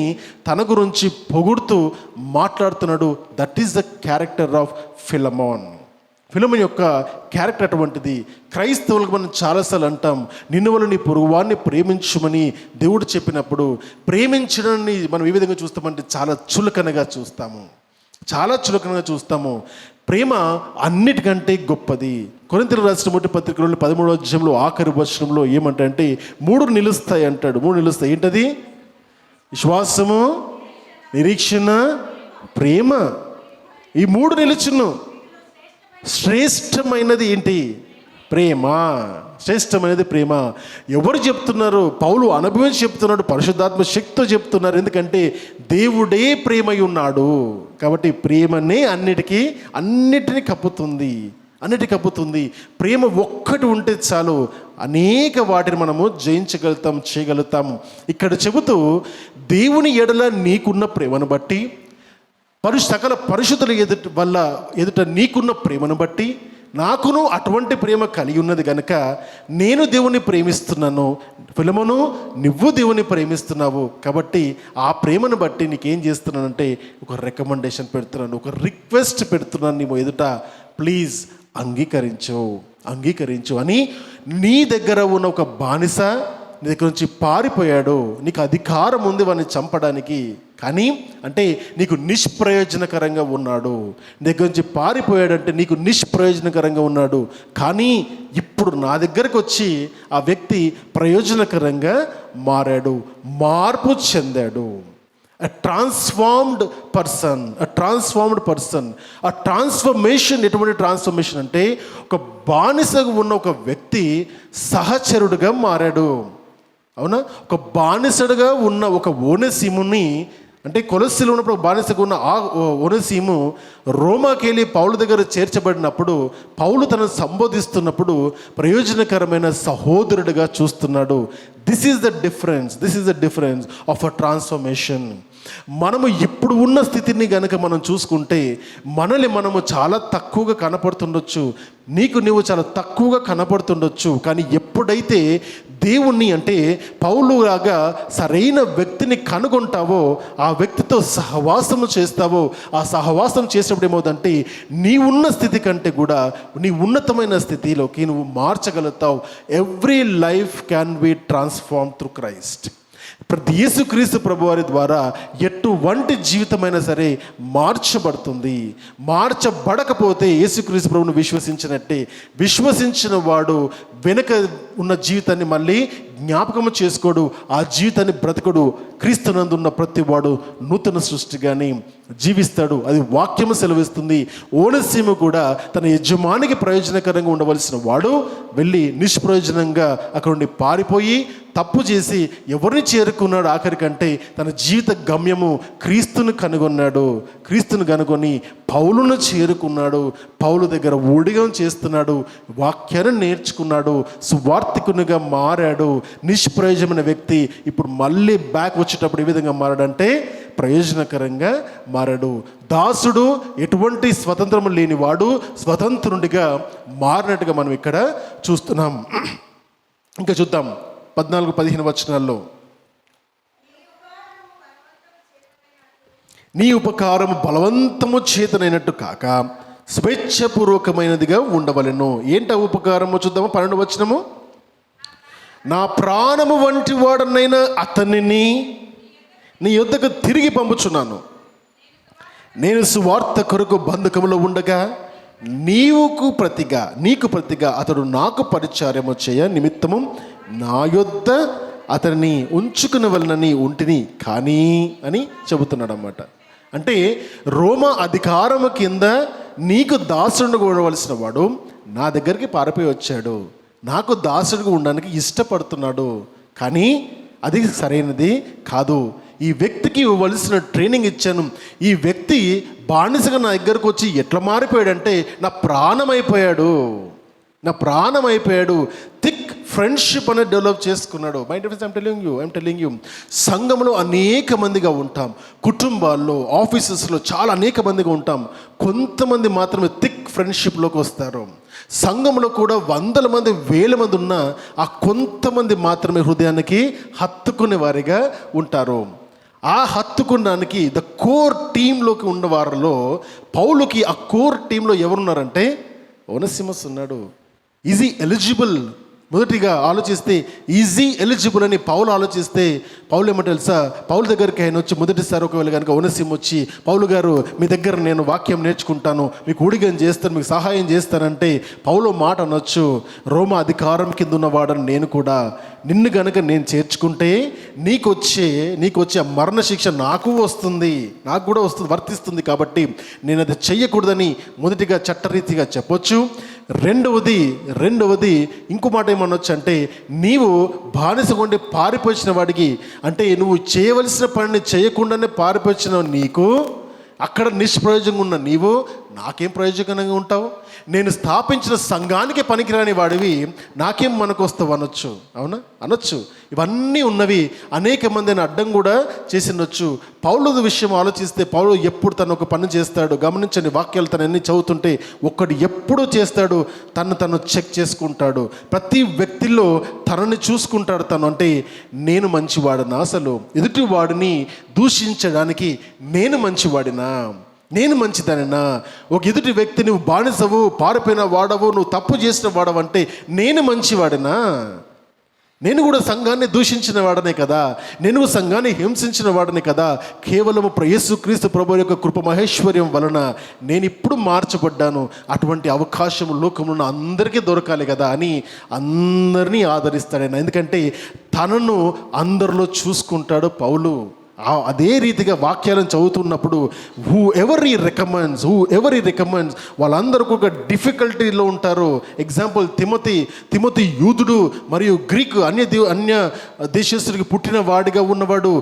తన గురించి పొగుడుతూ మాట్లాడుతున్నాడు. That is the character of Philemon. ఫిలమోను యొక్క క్యారెక్టర్ అటువంటిది. క్రైస్తవులకు మనం చాలాసార్లు అంటాం నిన్ను వల్ల నీ పొరుగువాన్ని ప్రేమించమని దేవుడు చెప్పినప్పుడు ప్రేమించడాన్ని మనం ఏ విధంగా చూస్తామంటే చాలా చులకనగా చూస్తాము. ప్రేమ అన్నిటికంటే గొప్పది. కొరింథీయులకు రాసిన మొదటి పత్రికలో 13వ అధ్యాయంలో ఆఖరి వచనంలో ఏమంటే 3 నిలుస్తాయి అంటాడు. 3 నిలుస్తాయి. ఏంటది? విశ్వాసము, నిరీక్షణ, ప్రేమ. ఈ 3 నిలుచును. శ్రేష్టమైనది ఏంటి? ప్రేమ. శ్రేష్టమైనది ప్రేమ. ఎవరు చెప్తున్నారు? పౌలు అనుభవించి చెప్తున్నాడు, పరిశుద్ధాత్మ శక్తితో చెప్తున్నారు. ఎందుకంటే దేవుడే ప్రేమై ఉన్నాడు కాబట్టి ప్రేమనే అన్నిటినీ కప్పుతుంది. ప్రేమ ఒక్కటి ఉంటే చాలు, అనేక వాటిని మనము చేయగలుగుతాము. ఇక్కడ చెబుతూ దేవుని ఎడల నీకున్న ప్రేమను బట్టి, సకల పరిశుద్ధుల ఎదుట నీకున్న ప్రేమను బట్టి నాకును అటువంటి ప్రేమ కలిగి ఉన్నది కనుక నేను దేవుని ప్రేమిస్తున్నాను. ఫిలమోను, నువ్వు దేవుని ప్రేమిస్తున్నావు కాబట్టి ఆ ప్రేమను బట్టి నీకేం చేస్తున్నానంటే ఒక రికమెండేషన్ పెడుతున్నాను, ఒక రిక్వెస్ట్ పెడుతున్నాను నీ ఎదుట. ప్లీజ్ అంగీకరించు అని. నీ దగ్గర ఉన్న ఒక బానిస నీ దగ్గర నుంచి పారిపోయాడు, నీకు అధికారం ఉంది వాడిని చంపడానికి, కానీ అంటే నీకు నిష్ప్రయోజనకరంగా ఉన్నాడు. నీ దగ్గర నుంచి పారిపోయాడంటే నీకు నిష్ప్రయోజనకరంగా ఉన్నాడు. కానీ ఇప్పుడు నా దగ్గరకు వచ్చి ఆ వ్యక్తి ప్రయోజనకరంగా మారాడు, మార్పు చెందాడు. A transformed person. A transformation. ఎటువంటి ట్రాన్స్ఫర్మేషన్ అంటే ఒక బానిసగా ఉన్న ఒక వ్యక్తి సహచరుడుగా మారాడు. అవునా? ఒక బానిసడుగా ఉన్న ఒక ఓనెసీముని, అంటే కొలస్సీలో ఉన్నప్పుడు బానిసగా ఉన్న ఆ ఓనెసీము రోమాకి వెళ్ళి పౌలు దగ్గర చేర్చబడినప్పుడు పౌలు తనను సంబోధిస్తున్నప్పుడు ప్రయోజనకరమైన సహోదరుడిగా చూస్తున్నాడు. This is the difference of a transformation. మనము ఇప్పుడు ఉన్న స్థితిని కనుక మనం చూసుకుంటే మనము చాలా తక్కువగా కనపడుతుండొచ్చు, నీవు చాలా తక్కువగా కనపడుతుండొచ్చు. కానీ ఎప్పుడైతే దేవుణ్ణి, అంటే పౌలులాగా సరైన వ్యక్తిని కనుగొంటావో, ఆ వ్యక్తితో సహవాసము చేస్తావో, ఆ సహవాసం చేసినప్పుడు ఏమవుతుందంటే నీ ఉన్న స్థితి కంటే కూడా నీ ఉన్నతమైన స్థితిలోకి నువ్వు మార్చగలుగుతావు. Every life can be transform through Christ. ప్రతి యేసుక్రీస్తు ప్రభువారి ద్వారా ఎటువంటి జీవితమైనా సరే మార్చబడుతుంది. మార్చబడకపోతే యేసుక్రీస్తు ప్రభువును విశ్వసించినట్టే. విశ్వసించిన వాడు వెనుక ఉన్న జీవితాన్ని మళ్ళీ జ్ఞాపకము చేసుకోడు, ఆ జీవితాన్ని బ్రతకడు. క్రీస్తునందు ఉన్న ప్రతి వాడు నూతన సృష్టిగాని జీవిస్తాడు. అది వాక్యము సెలవిస్తుంది. ఓనెసీము కూడా తన యజమానికి ప్రయోజనకరంగా ఉండవలసిన వాడు వెళ్ళి నిష్ప్రయోజనంగా అక్కడ నుండి పారిపోయి తప్పు చేసి ఎవరిని చేరుకున్నాడు? ఆఖరికంటే తన జీవిత గమ్యము క్రీస్తును కనుగొన్నాడు. క్రీస్తును కనుగొని పౌలును చేరుకున్నాడు. పౌలు దగ్గర ఊడిగం చేస్తున్నాడు, వాక్యాన్ని నేర్చుకున్నాడు, సువార్థికునిగా మారాడు. నిష్ప్రయోజనమైన వ్యక్తి ఇప్పుడు మళ్ళీ బ్యాక్ వచ్చేటప్పుడు ఏ విధంగా మారాడంటే ప్రయోజనకరంగా మారాడు. దాసుడు ఎటువంటి స్వతంత్రం లేనివాడు స్వతంత్రుడిగా మారినట్టుగా మనం ఇక్కడ చూస్తున్నాం. ఇంకా చూద్దాం 14-15 వచనాల్లో. నీ ఉపకారము బలవంతము చేతనైనట్టు కాక స్వేచ్ఛపూర్వకమైనదిగా ఉండవలెను. ఏంటి ఉపకారము చూద్దాము. 12వ వచనము. నా ప్రాణము వంటి వాడనైనా అతనిని నీ యొద్దకు తిరిగి పంపుచున్నాను. నేను సువార్త కొరకు బంధకములో ఉండగా నీకు ప్రతిగా అతడు నాకు పరిచారము చేయ నిమిత్తము నా యొద్ద అతనిని ఉంచుకునవలనని ఉంటిని కానీ అని చెబుతున్నాడు అన్నమాట. అంటే రోమా అధికారము కింద నీకు దాసుడుగా ఉండవలసిన వాడు నా దగ్గరికి పారిపోయి వచ్చాడు, నాకు దాసుడిగా ఉండడానికి ఇష్టపడుతున్నాడు. కానీ అది సరైనది కాదు. ఈ వ్యక్తికి ఇవ్వవలసిన ట్రైనింగ్ ఇచ్చాను. ఈ వ్యక్తి బానిసగా నా దగ్గరకు వచ్చి ఎట్లా మారిపోయాడంటే నా ప్రాణం అయిపోయాడు. థిక్ ఫ్రెండ్షిప్ అనేది డెవలప్ చేసుకున్నాడు. My dear friends, I'm telling you సంఘంలో అనేక మందిగా ఉంటాం, కుటుంబాల్లో, ఆఫీసెస్లో చాలా అనేక మందిగా ఉంటాం. కొంతమంది మాత్రమే థిక్ ఫ్రెండ్షిప్లోకి వస్తారు. సంఘంలో కూడా 100 మంది 1000 మంది ఉన్నా ఆ కొంతమంది మాత్రమే హృదయానికి హత్తుకునే వారిగా ఉంటారు. ఆ హత్తుకున్నానికి ద కోర్ టీంలోకి ఉన్న వారిలో పౌలుకి ఆ కోర్ టీంలో ఎవరున్నారంటే ఓనెసిమస్ ఉన్నాడు. Easy eligible. మొదటిగా ఆలోచిస్తే ఈజీ ఎలిజిబుల్ అని పౌలు ఆలోచిస్తే పౌలు ఏమంటే తెలుసా, పౌలు దగ్గరికి ఆయన వచ్చి మొదటిసారి ఒకవేళ కనుక ఓనెసిము వచ్చి పౌలు గారు మీ దగ్గర నేను వాక్యం నేర్చుకుంటాను, మీకు ఊడిగం చేస్తాను, మీకు సహాయం చేస్తానంటే పౌలు మాట అనొచ్చు, రోమా అధికారం కింద ఉన్నవాడని నేను కూడా, నిన్ను గనుక నేను చేర్చుకుంటే నీకు వచ్చే ఆ మరణ శిక్ష నాకు కూడా వస్తుంది, వర్తిస్తుంది. కాబట్టి నేను అది చెయ్యకూడదని మొదటిగా చట్టరీతిగా చెప్పొచ్చు. రెండవది ఇంకో మాట ఏమనొచ్చు అంటే నీవు బానిసగుండి పారిపోయిన వాడికి, అంటే నువ్వు చేయవలసిన పనిని చేయకుండానే పారిపోయిన నీకు, అక్కడ నిష్ప్రయోజనంగా ఉన్న నీవు నాకేం ప్రయోజనంగా ఉంటావు? నేను స్థాపించిన సంఘానికి పనికిరాని వాడివి నాకేం మనకు వస్తావు అనొచ్చు. అవునా? అనొచ్చు. ఇవన్నీ ఉన్నవి. అనేక మందిని అడ్డం కూడా చేసినొచ్చు. పౌలు విషయం ఆలోచిస్తే పౌలు ఎప్పుడు తను ఒక పని చేస్తాడు గమనించండి. వాక్యాలు తను ఎన్ని చదువుతుంటే ఒక్కడు ఎప్పుడు చేస్తాడు, తను చెక్ చేసుకుంటాడు. ప్రతి వ్యక్తిలో తనని చూసుకుంటాడు. తను అంటే నేను మంచివాడినా, అసలు ఎదుటి వాడిని దూషించడానికి నేను మంచిదానినా? ఒక ఎదుటి వ్యక్తి నువ్వు బానిసవు, పారిపోయిన వాడవు, నువ్వు తప్పు చేసిన వాడవంటే నేను మంచివాడినా? నేను కూడా సంఘాన్ని దూషించిన వాడనే కదా, నేను సంఘాన్ని హింసించిన వాడనే కదా. కేవలము యేసుక్రీస్తు ప్రభువు యొక్క కృప మహేశ్వర్యం వలన నేను ఇప్పుడు మార్చబడ్డాను. అటువంటి అవకాశం లోకంలో అందరికీ దొరకాలి కదా అని అందరినీ ఆదరిస్తాడు ఆయన. ఎందుకంటే తనను అందరిలో చూసుకుంటాడు పౌలు. అదే రీతిగా వాక్యాలను చదువుతున్నప్పుడు హూ ఎవర్ ఈ రికమెండ్స్ వాళ్ళందరూ ఒక డిఫికల్టీలో ఉంటారు. ఎగ్జాంపుల్ తిమోతి యూదుడు మరియు గ్రీకు అన్య దేశస్తుడికి పుట్టిన వాడిగా ఉన్నవాడు.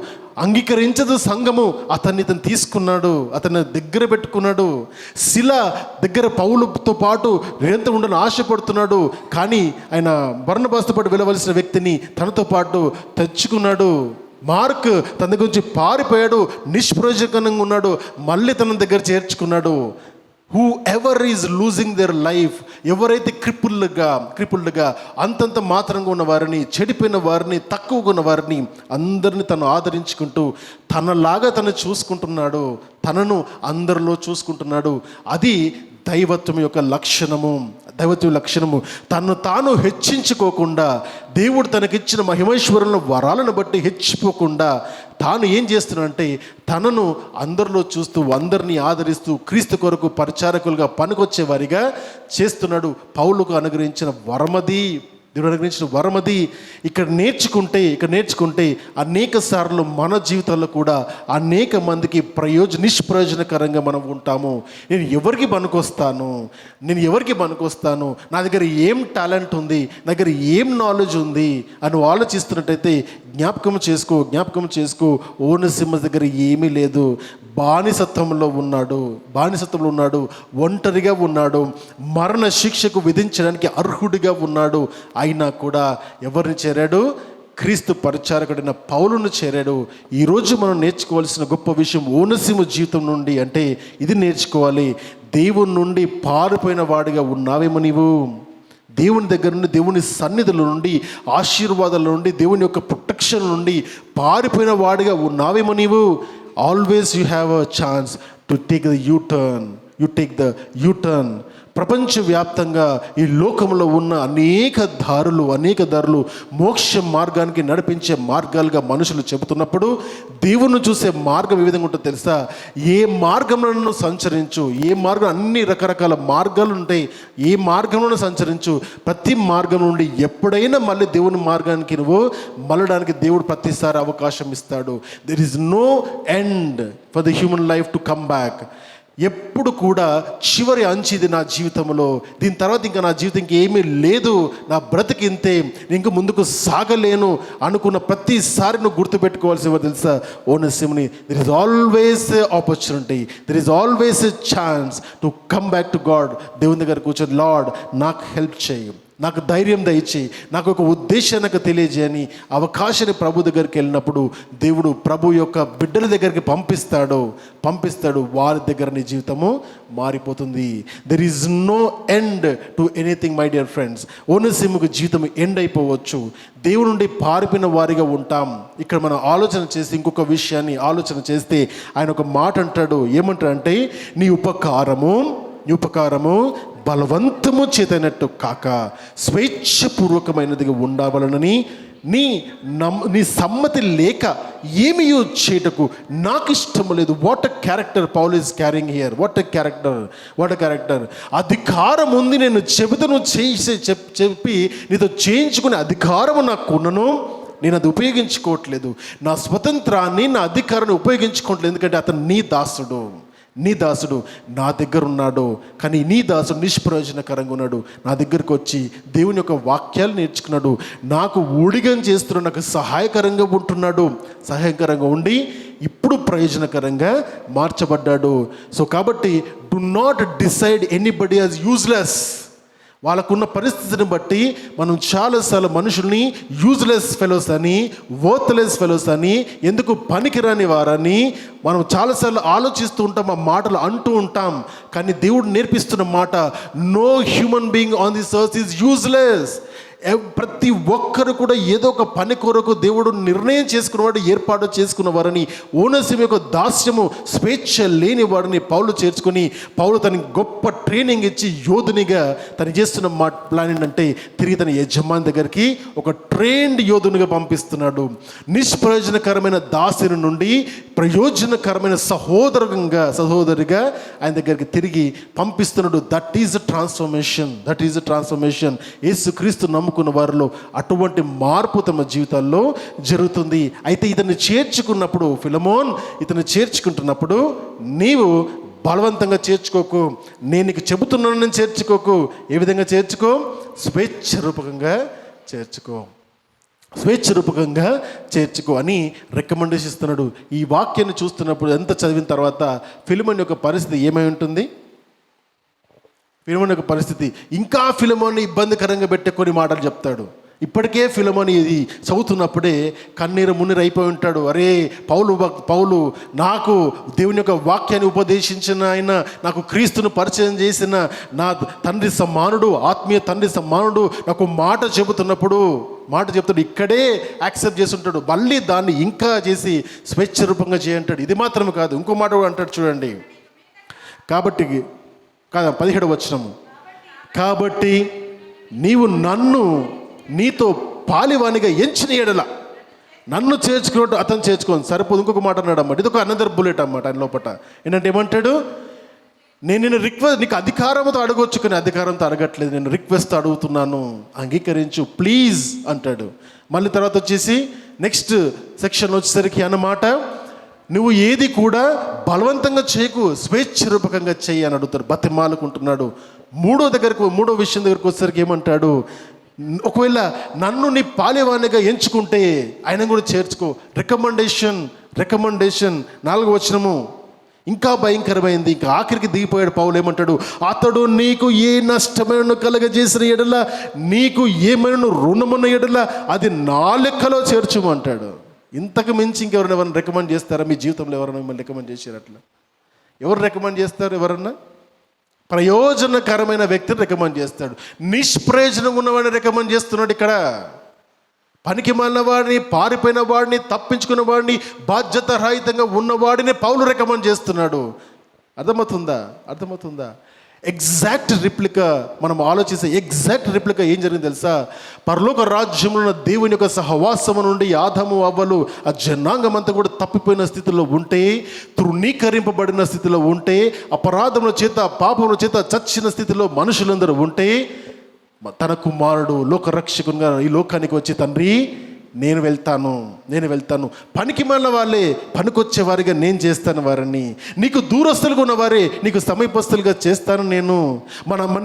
అంగీకరించదు సంఘము, అతన్ని తీసుకున్నాడు, అతన్ని దగ్గర పెట్టుకున్నాడు. శిల దగ్గర పౌలుతో పాటు నిరంతరం ఉండని ఆశపడుతున్నాడు, కానీ ఆయన బర్నబాసుతో పాటు వెళ్ళవలసిన వ్యక్తిని తనతో పాటు తెచ్చుకున్నాడు. మార్క్ తన గురించి పారిపోయాడు, నిష్ప్రయోజకంగా ఉన్నాడు, మళ్ళీ తన దగ్గర చేర్చుకున్నాడు. Whoever is losing their life, ఎవరైతే క్రిపుల్డ్గా అంతంత మాత్రంగా ఉన్న వారిని, చెడిపోయిన వారిని, తక్కువగా ఉన్న వారిని అందరిని తను ఆదరించుకుంటూ తనలాగా తను చూసుకుంటున్నాడు, తనను అందరిలో చూసుకుంటున్నాడు. అది దైవత్వం యొక్క లక్షణము. తను తాను హెచ్చించుకోకుండా, దేవుడు తనకిచ్చిన మహిమైశ్వరంలో వరాలను బట్టి హెచ్చిపోకుండా తాను ఏం చేస్తున్నాడంటే తనను అందరిలో చూస్తూ, అందరినీ ఆదరిస్తూ, క్రీస్తు కొరకు పరిచారకులుగా పనికొచ్చే వారిగా చేస్తున్నాడు. పౌలుకు అనుగ్రహించిన వరమది, దేవుడు అనుగ్రహించిన వరమది. ఇక్కడ నేర్చుకుంటే అనేక సార్లు మన జీవితాల్లో కూడా అనేక మందికి నిష్ప్రయోజనకరంగా మనం ఉంటాము. నేను ఎవరికి పనికొస్తాను, నా దగ్గర ఏం టాలెంట్ ఉంది, నా దగ్గర ఏం నాలెడ్జ్ ఉంది అని ఆలోచిస్తున్నట్టయితే జ్ఞాపకం చేసుకో ఓనసిమ దగ్గర ఏమీ లేదు. బానిసత్వంలో ఉన్నాడు, ఒంటరిగా ఉన్నాడు, మరణ శిక్షకు విధించడానికి అర్హుడిగా ఉన్నాడు. అయినా కూడా ఎవరిని చేరాడు? క్రీస్తు పరిచారకుడైన పౌలును చేరాడు. ఈరోజు మనం నేర్చుకోవాల్సిన గొప్ప విషయం ఓనసిమ జీవితం నుండి అంటే ఇది నేర్చుకోవాలి. దేవుని నుండి పారిపోయిన వాడిగా ఉన్నావేమో నీవు. దేవుని దగ్గర నుండి, దేవుని సన్నిధుల నుండి, ఆశీర్వాదాల నుండి, దేవుని యొక్క ప్రొటెక్షన్ నుండి పారిపోయిన వాడిగా ఉన్నావేమో నీవు. Always you have a chance to take the U turn. ప్రపంచవ్యాప్తంగా ఈ లోకంలో ఉన్న అనేక దారులు మోక్ష మార్గానికి నడిపించే మార్గాలుగా మనుషులు చెబుతున్నప్పుడు దేవుణ్ణి చూసే మార్గం ఏ విధంగా ఉంటుందో తెలుసా? ఏ మార్గంలో సంచరించు, అన్ని రకరకాల మార్గాలు ఉంటాయి, ఏ మార్గంలో సంచరించు, ప్రతి మార్గం నుండి ఎప్పుడైనా మళ్ళీ దేవుని మార్గానికి నువ్వు మళ్ళడానికి దేవుడు ప్రతిసారి అవకాశం ఇస్తాడు. There is no end for the human life to come back. ఎప్పుడు కూడా చివరి అంచు ఇది నా జీవితంలో, దీని తర్వాత ఇంకా నా జీవితం ఇంకేమీ లేదు, నా బ్రతికి ఇంతే, ఇంక ముందుకు సాగలేను అనుకున్న ప్రతిసారి నువ్వు గుర్తుపెట్టుకోవాల్సి తెలుసా? ఓనసిముని, there is always opportunity, there is always a chance to come back to God. దేవుని దగ్గర కూర్చొని, లార్డ్ నాకు హెల్ప్ చేయి, నాకు ధైర్యం దయచేయి, నాకు ఒక ఉద్దేశాన్ని నాకు తెలియజేయని అవకాశాన్ని ప్రభు దగ్గరికి వెళ్ళినప్పుడు దేవుడు ప్రభు యొక్క బిడ్డల దగ్గరికి పంపిస్తాడు. వారి దగ్గర నీ జీవితము మారిపోతుంది. There is no end to anything my dear friends. ఓనసిముకు జీవితం ఎండ్ అయిపోవచ్చు. దేవుడి నుండి పారిపోయిన వారిగా ఉంటాం. ఇక్కడ మనం ఆలోచన చేసి ఇంకొక విషయాన్ని ఆలోచన చేస్తే ఆయన ఒక మాట అంటాడు. ఏమంటాడంటే, నీ ఉపకారము బలవంతము చేతనట్టు కాక స్వేచ్ఛపూర్వకమైనదిగా ఉండవలనని నీ సమ్మతి లేక ఏమీ చేయుటకు నాకు ఇష్టం లేదు. What a character Paul is carrying here. What a character. అధికారం ఉంది, నేను చెబుతను చెప్పి నీతో చేయించుకునే అధికారము నాకు ఉన్నను, నేను అది ఉపయోగించుకోవట్లేదు. నా స్వతంత్రాన్ని, నా అధికారాన్ని ఉపయోగించుకోవట్లేదు. ఎందుకంటే అతను నీ దాసుడు నా దగ్గర ఉన్నాడు, కానీ నీ దాసుడు నిష్ప్రయోజనకరంగా ఉన్నాడు. నా దగ్గరకు వచ్చి దేవుని యొక్క వాక్యాలు నేర్చుకున్నాడు, నాకు ఊడిగం చేస్తున్నాడు, నాకు సహాయకరంగా ఉండి ఇప్పుడు ప్రయోజనకరంగా మార్చబడ్డాడు. సో కాబట్టి do not decide anybody as useless. వాళ్ళకున్న పరిస్థితిని బట్టి మనం చాలాసార్లు మనుషుల్ని యూజ్లెస్ ఫెలోస్ అని, వర్త్లెస్ ఫెలోస్ అని, ఎందుకు పనికిరాని వారని మనం చాలాసార్లు ఆలోచిస్తూ ఉంటాం, ఆ మాటలు అంటూ ఉంటాం. కానీ దేవుడు నేర్పిస్తున్న మాట, no human being on this earth is useless. ప్రతి ఒక్కరు కూడా ఏదో ఒక పని కొరకు దేవుడు నిర్ణయం చేసుకున్నవాడు, ఏర్పాటు చేసుకున్న వారిని, ఓనసిము యొక్క దాస్యము, స్వేచ్ఛ లేని వాడిని పౌలు చేర్చుకొని, పౌలు తనకి గొప్ప ట్రైనింగ్ ఇచ్చి యోధునిగా తను చేస్తున్న ప్లాన్ ఏంటంటే తిరిగి తన యజమాని దగ్గరికి ఒక ట్రైన్డ్ యోధునిగా పంపిస్తున్నాడు. నిష్ప్రయోజనకరమైన దాసుని నుండి ప్రయోజనకరమైన సహోదరిగా ఆయన దగ్గరికి తిరిగి పంపిస్తున్నాడు. That is a transformation. యేసు క్రీస్తు నమ్ముకున్న వారిలో అటువంటి మార్పు తమ జీవితాల్లో జరుగుతుంది. అయితే ఇతన్ని చేర్చుకున్నప్పుడు, ఫిలమోన్ ఇతన్ని చేర్చుకుంటున్నప్పుడు నీవు బలవంతంగా చేర్చుకోకు, నేను నీకు చెబుతున్నానని చేర్చుకోకు. ఏ విధంగా చేర్చుకో? స్వేచ్ఛరూపకంగా చేర్చుకో, స్వేచ్ఛరూపకంగా చేర్చుకో అని రికమెండేషన్ ఇస్తున్నాడు. ఈ వాక్యాన్ని చూస్తున్నప్పుడు ఎంత చదివిన తర్వాత ఫిలమోన్ యొక్క పరిస్థితి ఏమై ఉంటుంది? ఫిలమోన్ యొక్క పరిస్థితి ఇంకా ఫిలమోన్ని ఇబ్బందికరంగా పెట్టే కొన్ని మాటలు చెప్తాడు. ఇప్పటికే ఫిలమోని ఇది చదువుతున్నప్పుడే కన్నీరు మున్నీరు అయిపోయి ఉంటాడు. అరే పౌలు నాకు దేవుని యొక్క వాక్యాన్ని ఉపదేశించిన ఆయన, నాకు క్రీస్తును పరిచయం చేసిన నా తండ్రి సమానుడు, ఆత్మీయ తండ్రి సమానుడు నాకు మాట చెబుతాడు, ఇక్కడే యాక్సెప్ట్ చేసి ఉంటాడు. మళ్ళీ దాన్ని ఇంకా చేసి స్వేచ్ఛ రూపంగా చేయంటాడు. ఇది మాత్రమే కాదు, ఇంకో మాట కూడా అంటాడు చూడండి. కాబట్టి 17వ వచనము, కాబట్టి నీవు నన్ను నీతో పాలివానిగా ఎంచిన ఎడల, నన్ను చేర్చుకున్నట్టు అతను చేర్చుకోను సరిపోదు. ఇంకొక మాట అన్నాడు అన్నమాట. ఇది ఒక అనదర్ బుల్లెట్ అన్నమాట ఆయన లోపల. ఏంటంటే ఏమంటాడు? నేను నిన్ను నీకు అధికారంతో అడగొచ్చు, కానీ అధికారంతో అడగట్లేదు, నేను రిక్వెస్ట్ అడుగుతున్నాను, అంగీకరించు ప్లీజ్ అంటాడు. మళ్ళీ తర్వాత వచ్చేసి నెక్స్ట్ సెక్షన్ వచ్చేసరికి అన్నమాట, నువ్వు ఏది కూడా బలవంతంగా చేయకు, స్వేచ్ఛరూపకంగా చెయ్యి అని అడుగుతాడు, బతిమాలుకుంటున్నాడు. మూడో విషయం దగ్గరకు వచ్చేసరికి ఏమంటాడు? ఒకవేళ నన్ను నీ పాలేవానిగా ఎంచుకుంటే ఆయన కూడా చేర్చుకో. రికమెండేషన్. 4వ వచనము ఇంకా భయంకరమైంది. ఇంకా ఆఖరికి దిగిపోయాడు పౌలు. ఏమంటాడు? అతడు నీకు ఏ నష్టమైన కలగజేసిన ఎడల, నీకు ఏమైనా రుణమున్న ఎడల అది నా లెక్కలో చేర్చుమంటాడు. ఇంతకు మించి ఇంకెవరైనా రికమెండ్ చేస్తారా? మీ జీవితంలో ఎవరైనా మిమ్మల్ని రికమెండ్ చేశారు? అట్లా ఎవరు రికమెండ్ చేస్తారు? ఎవరన్నా ప్రయోజనకరమైన వ్యక్తిని రికమెండ్ చేస్తాడు, నిష్ప్రయోజనం ఉన్నవాడిని రికమెండ్ చేస్తున్నాడు. ఇక్కడ పనికి మాలిన వాడిని, పారిపోయిన వాడిని, తప్పించుకున్న వాడిని, బాధ్యత రహితంగా ఉన్నవాడిని పౌలు రికమెండ్ చేస్తున్నాడు. అర్థమవుతుందా? ఎగ్జాక్ట్ రిప్లికా మనం ఆలోచిస్తే ఎగ్జాక్ట్ రిప్లికా ఏం జరిగింది తెలుసా? పరలోక రాజ్యంలో ఉన్న దేవుని యొక్క సహవాసము నుండి ఆదాము అవ్వలు ఆ జనాంగం అంతా కూడా తప్పిపోయిన స్థితిలో ఉంటే, తృణీకరింపబడిన స్థితిలో ఉంటే, అపరాధముల చేత పాపముల చేత చచ్చిన స్థితిలో మనుషులందరూ ఉంటే, తన కుమారుడు లోకరక్షకునిగా ఈ లోకానికి వచ్చి, తండ్రి నేను వెళ్తాను, పనికి మాలిన వాళ్ళే పనికొచ్చే వారిగా నేను చేస్తాను వారిని, నీకు దూరస్తులుగా ఉన్నవారే నీకు సమీపస్తులుగా చేస్తాను నేను,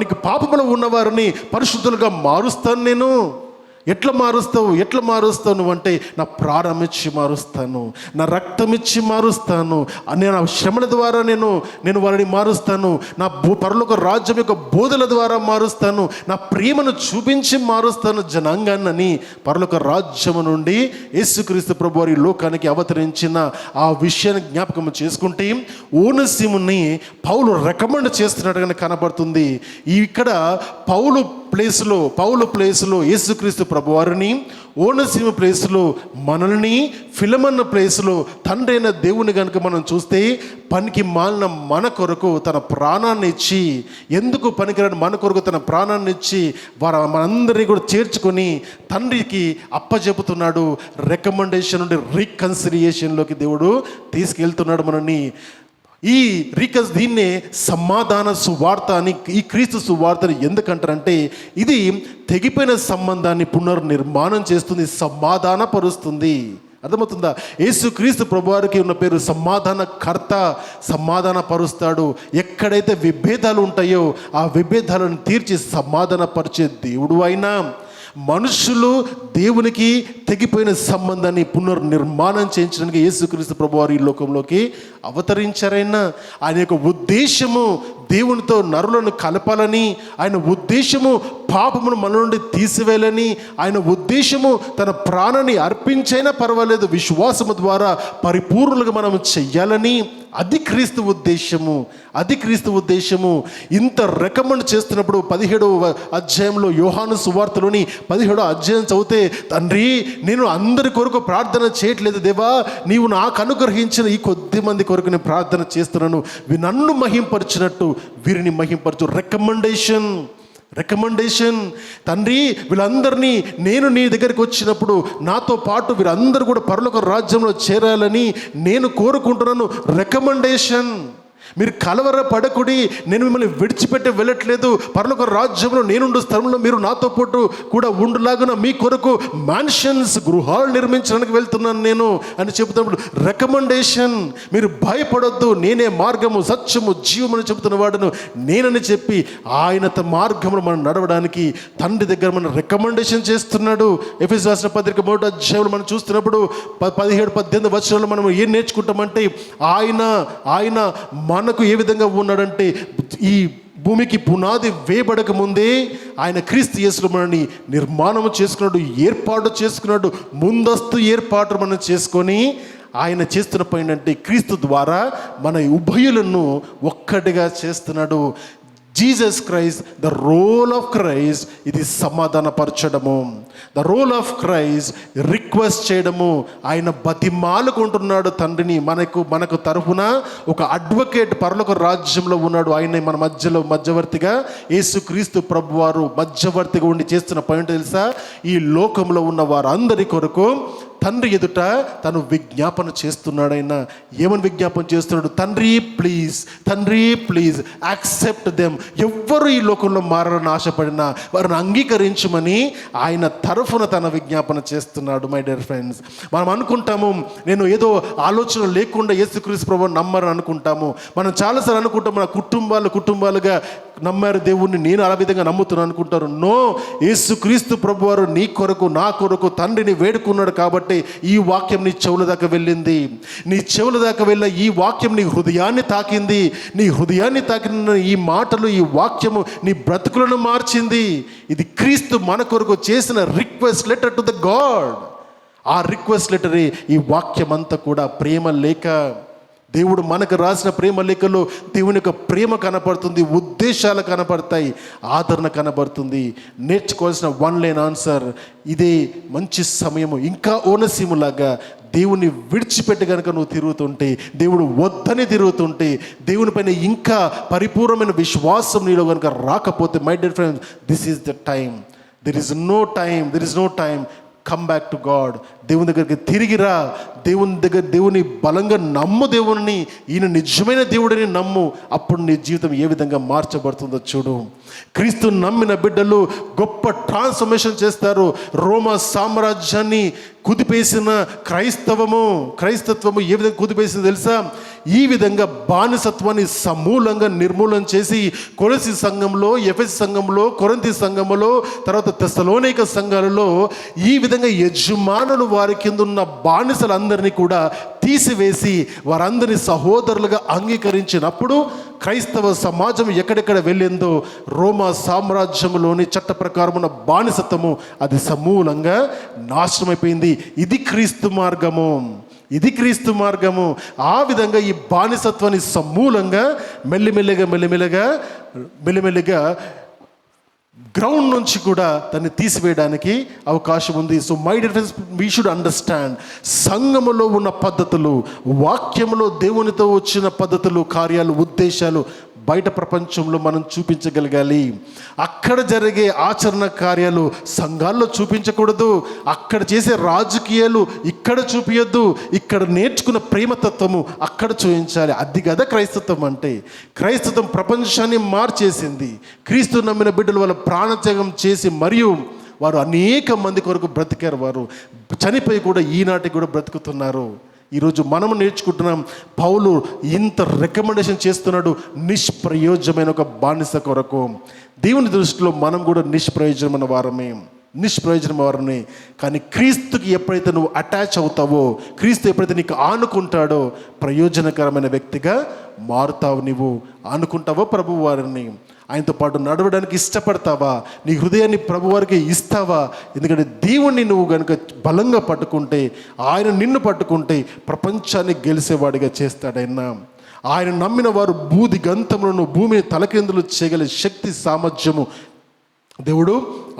నీకు పాపములో ఉన్నవారిని పరిశుద్ధులుగా మారుస్తాను నేను. ఎట్లా మారుస్తావు నువ్వంటే, నా ప్రాణం ఇచ్చి మారుస్తాను, నా రక్తం ఇచ్చి మారుస్తాను, నేను శ్రమల ద్వారా నేను వారిని మారుస్తాను, నా పరలోక రాజ్యం యొక్క బోధల ద్వారా మారుస్తాను, నా ప్రేమను చూపించి మారుస్తాను జనాంగాన్ని. పరలోక రాజ్యము నుండి యేసుక్రీస్తు ప్రభు వారి లోకానికి అవతరించిన ఆ విషయాన్ని జ్ఞాపకం చేసుకుంటే, ఓనసీముని పౌలు రికమెండ్ చేస్తున్నట్టుగానే కనబడుతుంది. ఇక్కడ పౌలు ప్లేస్లో యేసుక్రీస్తు ప్రభువారిని, ఓనసీమ ప్లేస్లో మనల్ని, ఫిలమోన్ ప్లేస్లో తండ్రి అయిన దేవుని కనుక మనం చూస్తే, పనికి మాలిన మన కొరకు తన ప్రాణాన్ని ఇచ్చి, ఎందుకు పనికిరాని మన కొరకు తన ప్రాణాన్ని ఇచ్చి మనందరినీ కూడా చేర్చుకొని తండ్రికి అప్పచెపుతున్నాడు. రికమెండేషన్ నుండి రీకన్సిలియేషన్లోకి దేవుడు తీసుకెళ్తున్నాడు మనల్ని. దీన్నే సమాధాన సువార్త అని, ఈ క్రీస్తు సువార్తని ఎందుకంటారంటే, ఇది తెగిపోయిన సంబంధాన్ని పునర్నిర్మాణం చేస్తుంది, సమాధానపరుస్తుంది. అర్థమవుతుందా? యేసుక్రీస్తు ప్రభువారికి ఉన్న పేరు సమాధానకర్త, సమాధాన పరుస్తాడు. ఎక్కడైతే విభేదాలు ఉంటాయో ఆ విభేదాలను తీర్చి సమాధానపరిచే దేవుడు అయినా, మనుషులు దేవునికి తెగిపోయిన సంబంధాన్ని పునర్నిర్మాణం చేయించడానికి యేసుక్రీస్తు ప్రభువారు ఈ లోకంలోకి అవతరించారైనా. ఆయన యొక్క ఉద్దేశము దేవునితో నరులను కలపాలని, ఆయన ఉద్దేశము పాపమును మన నుండి తీసివేయాలని, ఆయన ఉద్దేశము తన ప్రాణాన్ని అర్పించైనా పర్వాలేదు విశ్వాసము ద్వారా పరిపూర్ణులుగా మనం చెయ్యాలని. అది క్రీస్తు ఉద్దేశము. ఇంత రికమెండ్ చేస్తున్నప్పుడు 17వ అధ్యాయంలో యోహాను సువార్తలోని 17వ అధ్యాయం చదివితే, తండ్రి నేను అందరి కొరకు ప్రార్థన చేయట్లేదు దేవా, నీవు నాకు అనుగ్రహించిన ఈ కొద్ది మంది కొరకు నేను ప్రార్థన చేస్తున్నాను, నన్ను మహింపరిచినట్టు వీరిని మహింపరచు. రికమెండేషన్ తండ్రి, వీళ్ళందరినీ నేను నీ దగ్గరికి వచ్చినప్పుడు నాతో పాటు వీరందరూ కూడా పరలోక రాజ్యంలో చేరాలని నేను కోరుకుంటున్నాను. రికమెండేషన్. మీరు కలవరపడకుడి, నేను మిమ్మల్ని విడిచిపెట్టి వెళ్ళట్లేదు, పరలోక రాజ్యంలో నేనుండు స్థలంలో మీరు నాతో పాటు కూడా ఉండులాగున మీ కొరకు మ్యాన్షన్స్, గృహాలు నిర్మించడానికి వెళ్తున్నాను నేను అని చెబుతున్నప్పుడు రికమెండేషన్. మీరు భయపడొద్దు, నేనే మార్గము సత్యము జీవము అని చెబుతున్న వాడును నేనని చెప్పి ఆయన మార్గంలో మనం నడవడానికి తండ్రి దగ్గర మనం రికమెండేషన్ చేస్తున్నాడు. ఎఫెసీయులకు రాసిన పత్రిక 1వ అధ్యాయంలో మనం చూస్తున్నప్పుడు 17-18 వచనాల్లో మనం ఏం నేర్చుకుంటామంటే ఆయన మనకు ఏ విధంగా ఉన్నాడంటే, ఈ భూమికి పునాది వేయబడక ముందే ఆయన క్రీస్తు యేసులో మనల్ని నిర్మాణం చేసుకున్నాడు, ఏర్పాటు చేసుకున్నాడు. ముందస్తు ఏర్పాటు మనం చేసుకొని ఆయన చేస్తున్న పని అంటే క్రీస్తు ద్వారా మన ఉభయులను ఒక్కటిగా చేస్తున్నాడు. Jesus Christ, the role of Christ ఇది సమాధానపరచడము. The role of Christ request చేయడము. ఆయన బతిమాలుకుంటున్నాడు తండ్రిని, మనకు తరఫున ఒక అడ్వకేట్ పరలోక రాజ్యంలో ఉన్నాడు. ఆయన మన మధ్యలో మధ్యవర్తిగా యేసుక్రీస్తు ప్రభువారు మధ్యవర్తిగా ఉండి చేస్తున్న పని తెలుసా? ఈ లోకంలో ఉన్న వారందరి కొరకు తండ్రి ఎదుట తను విజ్ఞాపన చేస్తున్నాడు. ఆయన ఏమని విజ్ఞాపన చేస్తున్నాడు? తండ్రి ప్లీజ్ యాక్సెప్ట్ దెమ్. ఎవ్వరు ఈ లోకంలో మారాలని ఆశపడినా వారిని అంగీకరించమని ఆయన తరఫున తన విజ్ఞాపన చేస్తున్నాడు. మై డియర్ ఫ్రెండ్స్, మనం అనుకుంటాము నేను ఏదో ఆలోచన లేకుండా యేసుక్రీస్తు ప్రభువుని నమ్మరని అనుకుంటాము. మనం చాలాసార్లు అనుకుంటాం మన కుటుంబాలుగా నమ్మారు దేవుణ్ణి, నేను ఆ విధంగా నమ్ముతున్నాను అనుకుంటారు. నో, యేసుక్రీస్తు ప్రభువారు నీ కొరకు నా కొరకు తండ్రిని వేడుకున్నాడు కాబట్టి ఈ వాక్యం నీ చెవుల దాకా వెళ్ళింది. నీ చెవుల దాకా వెళ్ళిన ఈ వాక్యం నీ హృదయాన్ని తాకింది. నీ హృదయాన్ని తాకిన ఈ మాటలు, ఈ వాక్యము నీ బ్రతుకులను మార్చింది. ఇది క్రీస్తు మన కొరకు చేసిన request letter to the God. ఆ రిక్వెస్ట్ లెటరే ఈ వాక్యం అంతా కూడా. ప్రేమ లేఖ, దేవుడు మనకు రాసిన ప్రేమ లేఖలో దేవుని యొక్క ప్రేమ కనపడుతుంది, ఉద్దేశాలు కనపడతాయి, ఆదరణ కనబడుతుంది. నేర్చుకోవాల్సిన వన్ లైన్ ఆన్సర్ ఇదే. మంచి సమయము ఇంకా ఓనసీములాగా దేవుని విడిచిపెట్టి కనుక నువ్వు తిరుగుతుంటే, దేవుడు వద్దని తిరుగుతుంటే, దేవుని పైన ఇంకా పరిపూర్ణమైన విశ్వాసం నీలో కనుక రాకపోతే, my dear friends, this is the time. There is no time. Come back to God. దేవుని దగ్గరికి తిరిగిరా. దేవుని బలంగా నమ్ము. దేవుని, ఈయన నిజమైన దేవుడిని నమ్ము. అప్పుడు నీ జీవితం ఏ విధంగా మార్చబడుతుందో చూడు. క్రీస్తుని నమ్మిన బిడ్డలు గొప్ప ట్రాన్స్ఫర్మేషన్ చేస్తారు. రోమా సామ్రాజ్యాన్ని కుదిపేసిన క్రైస్తత్వము ఏ విధంగా కుదిపేసింది తెలుసా? ఈ విధంగా బానిసత్వాన్ని సమూలంగా నిర్మూలన చేసి కొలసి సంఘంలో, ఎఫెసు సంఘంలో, కొరింథీ సంఘంలో, తర్వాత తెస్సలోనిక సంఘాలలో ఈ విధంగా యజమానులు వారి కింద ఉన్న బానిసలందరినీ కూడా తీసివేసి వారందరినీ సహోదరులుగా అంగీకరించినప్పుడు క్రైస్తవ సమాజం ఎక్కడెక్కడ వెళ్ళిందో రోమా సామ్రాజ్యంలోని చట్ట ప్రకారం ఉన్న బానిసత్వము అది సమూలంగా నాశనమైపోయింది. ఇది క్రీస్తు మార్గము. ఆ విధంగా ఈ బానిసత్వాన్ని సమూలంగా మెల్లిమెల్లిగా గ్రౌండ్ నుంచి కూడా దాన్ని తీసివేయడానికి అవకాశం ఉంది. So my dear friends, we should understand సంఘములో ఉన్న పద్ధతులు, వాక్యములో దేవునితో వచ్చిన పద్ధతులు, కార్యాలు, ఉద్దేశాలు బయట ప్రపంచంలో మనం చూపించగలగాలి. అక్కడ జరిగే ఆచరణ కార్యాలు సంఘాల్లో చూపించకూడదు. అక్కడ చేసే రాజకీయాలు ఇక్కడ చూపించద్దు. ఇక్కడ నేర్చుకున్న ప్రేమతత్వము అక్కడ చూపించాలి. అది కదా క్రైస్తత్వం అంటే. క్రైస్తత్వం ప్రపంచాన్ని మార్చేసింది. క్రీస్తు నమ్మిన బిడ్డలు వాళ్ళ ప్రాణత్యాగం చేసి మరియు వారు అనేక మంది కొరకు బ్రతికారు. వారు చనిపోయి కూడా ఈనాటికి కూడా బ్రతుకుతున్నారు. ఈరోజు మనము నేర్చుకుంటున్నాం. పౌలు ఇంత రికమెండేషన్ చేస్తున్నాడు నిష్ప్రయోజనమైన ఒక బానిస కొరకు. దేవుని దృష్టిలో మనం కూడా నిష్ప్రయోజనమైన వారమే. కానీ క్రీస్తుకి ఎప్పుడైతే నువ్వు అటాచ్ అవుతావో, క్రీస్తు ఎప్పుడైతే నీకు ఆనుకుంటాడో ప్రయోజనకరమైన వ్యక్తిగా మారుతావు. నువ్వు ఆనుకుంటావో ప్రభు వారిని, ఆయనతో పాటు నడవడానికి ఇష్టపడతావా? నీ హృదయాన్ని ప్రభువారికి ఇస్తావా? ఎందుకంటే దేవుణ్ణి నువ్వు కనుక బలంగా పట్టుకుంటే, ఆయన నిన్ను పట్టుకుంటే ప్రపంచాన్ని గెలిచేవాడిగా చేస్తాడైనా. ఆయన నమ్మిన వారు బూది గంతములను భూమిని తలకిందులు చేయగల శక్తి సామర్థ్యము దేవుడు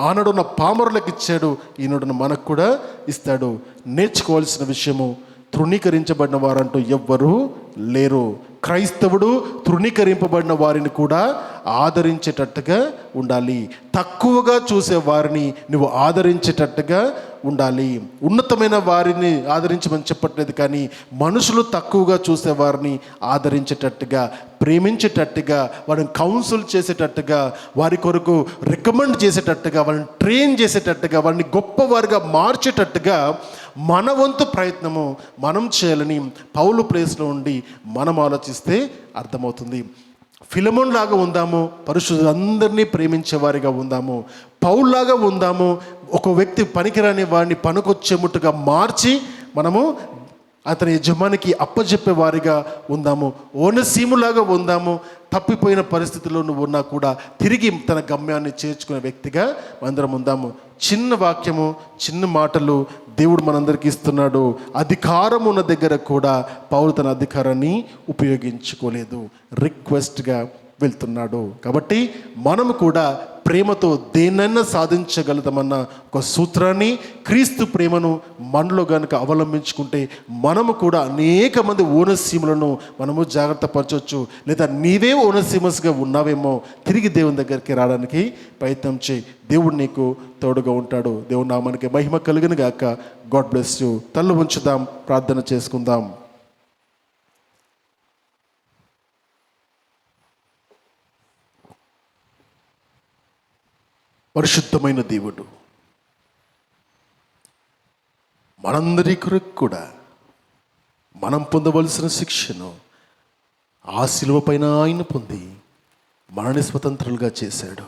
ఆనాడున్న పామరులకు ఇచ్చాడు, ఈనాడున్న మనకు కూడా ఇస్తాడు. నేర్చుకోవాల్సిన విషయము, తృణీకరించబడిన వారంటూ ఎవ్వరూ లేరు. క్రైస్తవుడు తృణీకరింపబడిన వారిని కూడా ఆదరించేటట్టుగా ఉండాలి. తక్కువగా చూసే వారిని నువ్వు ఆదరించేటట్టుగా ఉండాలి. ఉన్నతమైన వారిని ఆదరించమని చెప్పట్లేదు, కానీ మనుషులు తక్కువగా చూసే వారిని ఆదరించేటట్టుగా, ప్రేమించేటట్టుగా, వారిని కౌన్సిల్ చేసేటట్టుగా, వారి కొరకు రికమెండ్ చేసేటట్టుగా, వారిని ట్రైన్ చేసేటట్టుగా, వారిని గొప్పవారిగా మార్చేటట్టుగా మన వంతు ప్రయత్నము మనం చేయాలని పౌలు ప్లేస్లో ఉండి మనం ఆలోచిస్తే అర్థమవుతుంది. ఫిలమోన్ లాగా ఉందాము, పరిశుద్ధులందరినీ ప్రేమించే వారిగా ఉందాము. పౌల్లాగా ఉందాము, ఒక వ్యక్తి పనికిరాని వారిని పనికొచ్చేముట్టుగా మార్చి మనము అతని యజమానికి అప్పచెప్పే వారిగా ఉందాము. ఓనసీములాగా ఉందాము, తప్పిపోయిన పరిస్థితుల్లో నువ్వు ఉన్నా కూడా తిరిగి తన గమ్యాన్ని చేర్చుకునే వ్యక్తిగా అందరం ఉందాము. చిన్న వాక్యము, చిన్న మాటలు దేవుడు మనందరికీ ఇస్తున్నాడు. అధికారం ఉన్న దగ్గర కూడా పౌలు తన అధికారాన్ని ఉపయోగించుకోలేదు, రిక్వెస్ట్గా వెళ్తున్నాడు. కాబట్టి మనము కూడా ప్రేమతో దేన్నైనా సాధించగలుగుతామన్న ఒక సూత్రాన్ని, క్రీస్తు ప్రేమను మనలో కనుక అవలంబించుకుంటే మనము కూడా అనేక మంది ఓనసీములను మనము జాగ్రత్త పరచవచ్చు. లేదా నీవే ఓనసీమస్గా ఉన్నావేమో, తిరిగి దేవుని దగ్గరికి రావడానికి ప్రయత్నం చేయి. దేవుడు నీకు తోడుగా ఉంటాడు. దేవుడు నామానికి మహిమ కలుగును గాక. God bless you. తల్లు ఉంచుదాం, ప్రార్థన చేసుకుందాం. పరిశుద్ధమైన దేవుడు, మనందరి కొరకు కూడా మనం పొందవలసిన శిక్షను ఆ శిలువ పైన ఆయన పొంది మనని స్వతంత్రులుగా చేశాడు.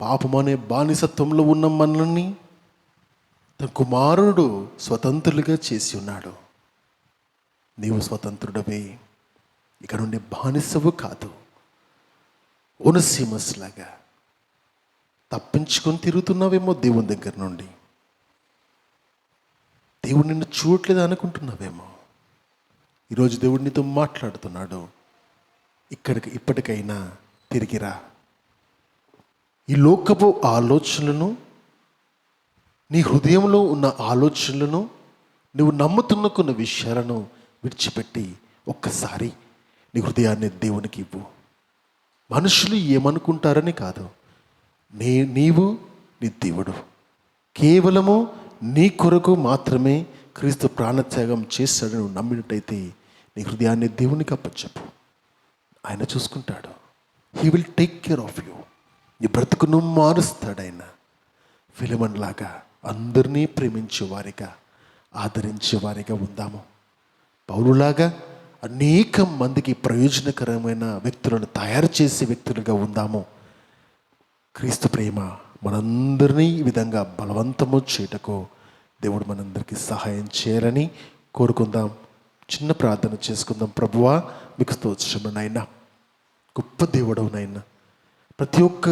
పాపం అనే బానిసత్వంలో ఉన్న మనల్ని తన కుమారుడు స్వతంత్రులుగా చేసి ఉన్నాడు. నీవు స్వతంత్రుడవే, ఇక నుండి బానిసవు కాదు. ఓనసీమస్ లాగా తప్పించుకొని తిరుగుతున్నావేమో దేవుని దగ్గర నుండి. దేవుడు నిన్ను చూడట్లేదు అనుకుంటున్నావేమో. ఈరోజు దేవుడు నీతో మాట్లాడుతున్నాడు. ఇప్పటికైనా తిరిగిరా. ఈ లోకపు ఆలోచనలను, నీ హృదయంలో ఉన్న ఆలోచనలను, నువ్వు నమ్ముతున్న కొన్ని విషయాలను విడిచిపెట్టి ఒక్కసారి నీ హృదయాన్ని దేవునికి ఇవ్వు. మనుషులు ఏమనుకుంటారని కాదు, నీవు నీ దేవుడు కేవలము నీ కొరకు మాత్రమే క్రీస్తు ప్రాణత్యాగం చేస్తాడని నువ్వు నమ్మినట్టయితే నీ హృదయాన్ని దేవునికి అప్పచెప్పు. ఆయన చూసుకుంటాడు. He will take care of you. నీ బ్రతుకును మారుస్తాడు ఆయన. ఫిలమోన్ లాగా అందరినీ ప్రేమించే వారిగా, ఆదరించే వారిగా ఉందాము. పౌలులాగా అనేక మందికి ప్రయోజనకరమైన వ్యక్తులను తయారు చేసే వ్యక్తులుగా ఉందాము. క్రీస్తు ప్రేమ మనందరినీ ఈ విధంగా బలవంతము చేయటకు దేవుడు మనందరికీ సహాయం చేయాలని కోరుకుందాం. చిన్న ప్రార్థన చేసుకుందాం. ప్రభువా, మీకు స్తోత్రము నాయనా. గొప్ప దేవుడవు నాయనా. ప్రతి ఒక్క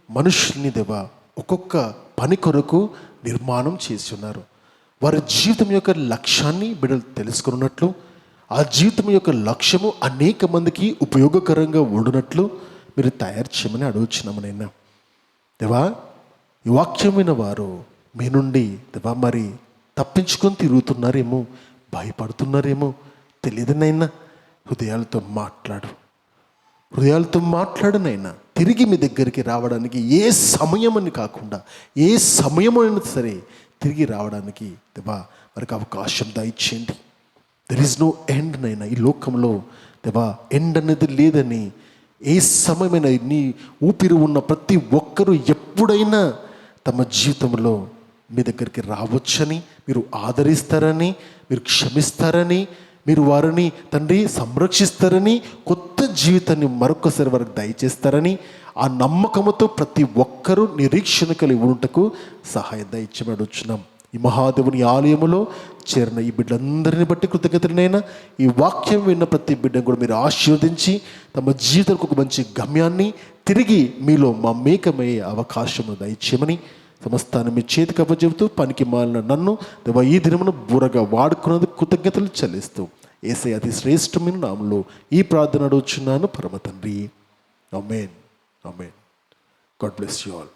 మనుషుల్ని దేవా ఒక్కొక్క పని కొరకు నిర్మాణం చేసి ఉన్నారు. వారి జీవితం యొక్క లక్ష్యాన్ని బిడ్డలు తెలుసుకున్నట్లు, ఆ జీవితం యొక్క లక్ష్యము అనేక మందికి ఉపయోగకరంగా ఉండునట్లు మీరు తయారు చేయమని అడుగుచున్నామనైనా. దేవా, ఈ వాక్యమైన వారు మీ నుండి దేవా మరి తప్పించుకొని తిరుగుతున్నారేమో, భయపడుతున్నారేమో తెలియదునైనా. హృదయాలతో మాట్లాడనైనా తిరిగి మీ దగ్గరికి రావడానికి ఏ సమయం అని కాకుండా, ఏ సమయమైనా సరే తిరిగి రావడానికి దేవా మనకు అవకాశం దయచేయండి. దెర్ ఈజ్ నో ఎండ్ నైనా. ఈ లోకంలో దేవా ఎండ్ అనేది లేదని, ఏ సమయమైనా నీ ఊపిరి ఉన్న ప్రతి ఒక్కరూ ఎప్పుడైనా తమ జీవితంలో మీ దగ్గరికి రావచ్చని, మీరు ఆదరిస్తారని, మీరు క్షమిస్తారని, మీరు వారిని తండ్రి సంరక్షిస్తారని, కొత్త జీవితాన్ని మరొకసారి వారికి దయచేస్తారని ఆ నమ్మకంతో ప్రతి ఒక్కరూ నిరీక్షణ కలిగి ఉంటకు సహాయం దయచేయమని అడుగుచున్నాం. ఈ మహాదేవుని ఆలయములో చేరిన ఈ బిడ్డలందరిని బట్టి కృతజ్ఞతలైనా, ఈ వాక్యం విన్న ప్రతి బిడ్డను కూడా మీరు ఆశీర్వదించి తమ జీవితానికి ఒక మంచి గమ్యాన్ని తిరిగి మీలో మమేకమయ్యే అవకాశము దయచేయమని సమస్తాన్ని మీ చేతికి అప్పచెబుతూ పనికి మాలిన నన్ను దేవా ఈ దినమును బూరగా వాడుకున్నందుకు కృతజ్ఞతలు చెల్లిస్తూ యేసయ్య అతి శ్రేష్టమైన నామములో ఈ ప్రార్థన అడుగుచున్నాను పరమ తండ్రి. ఆమేన్. ఆమేన్. God bless you all.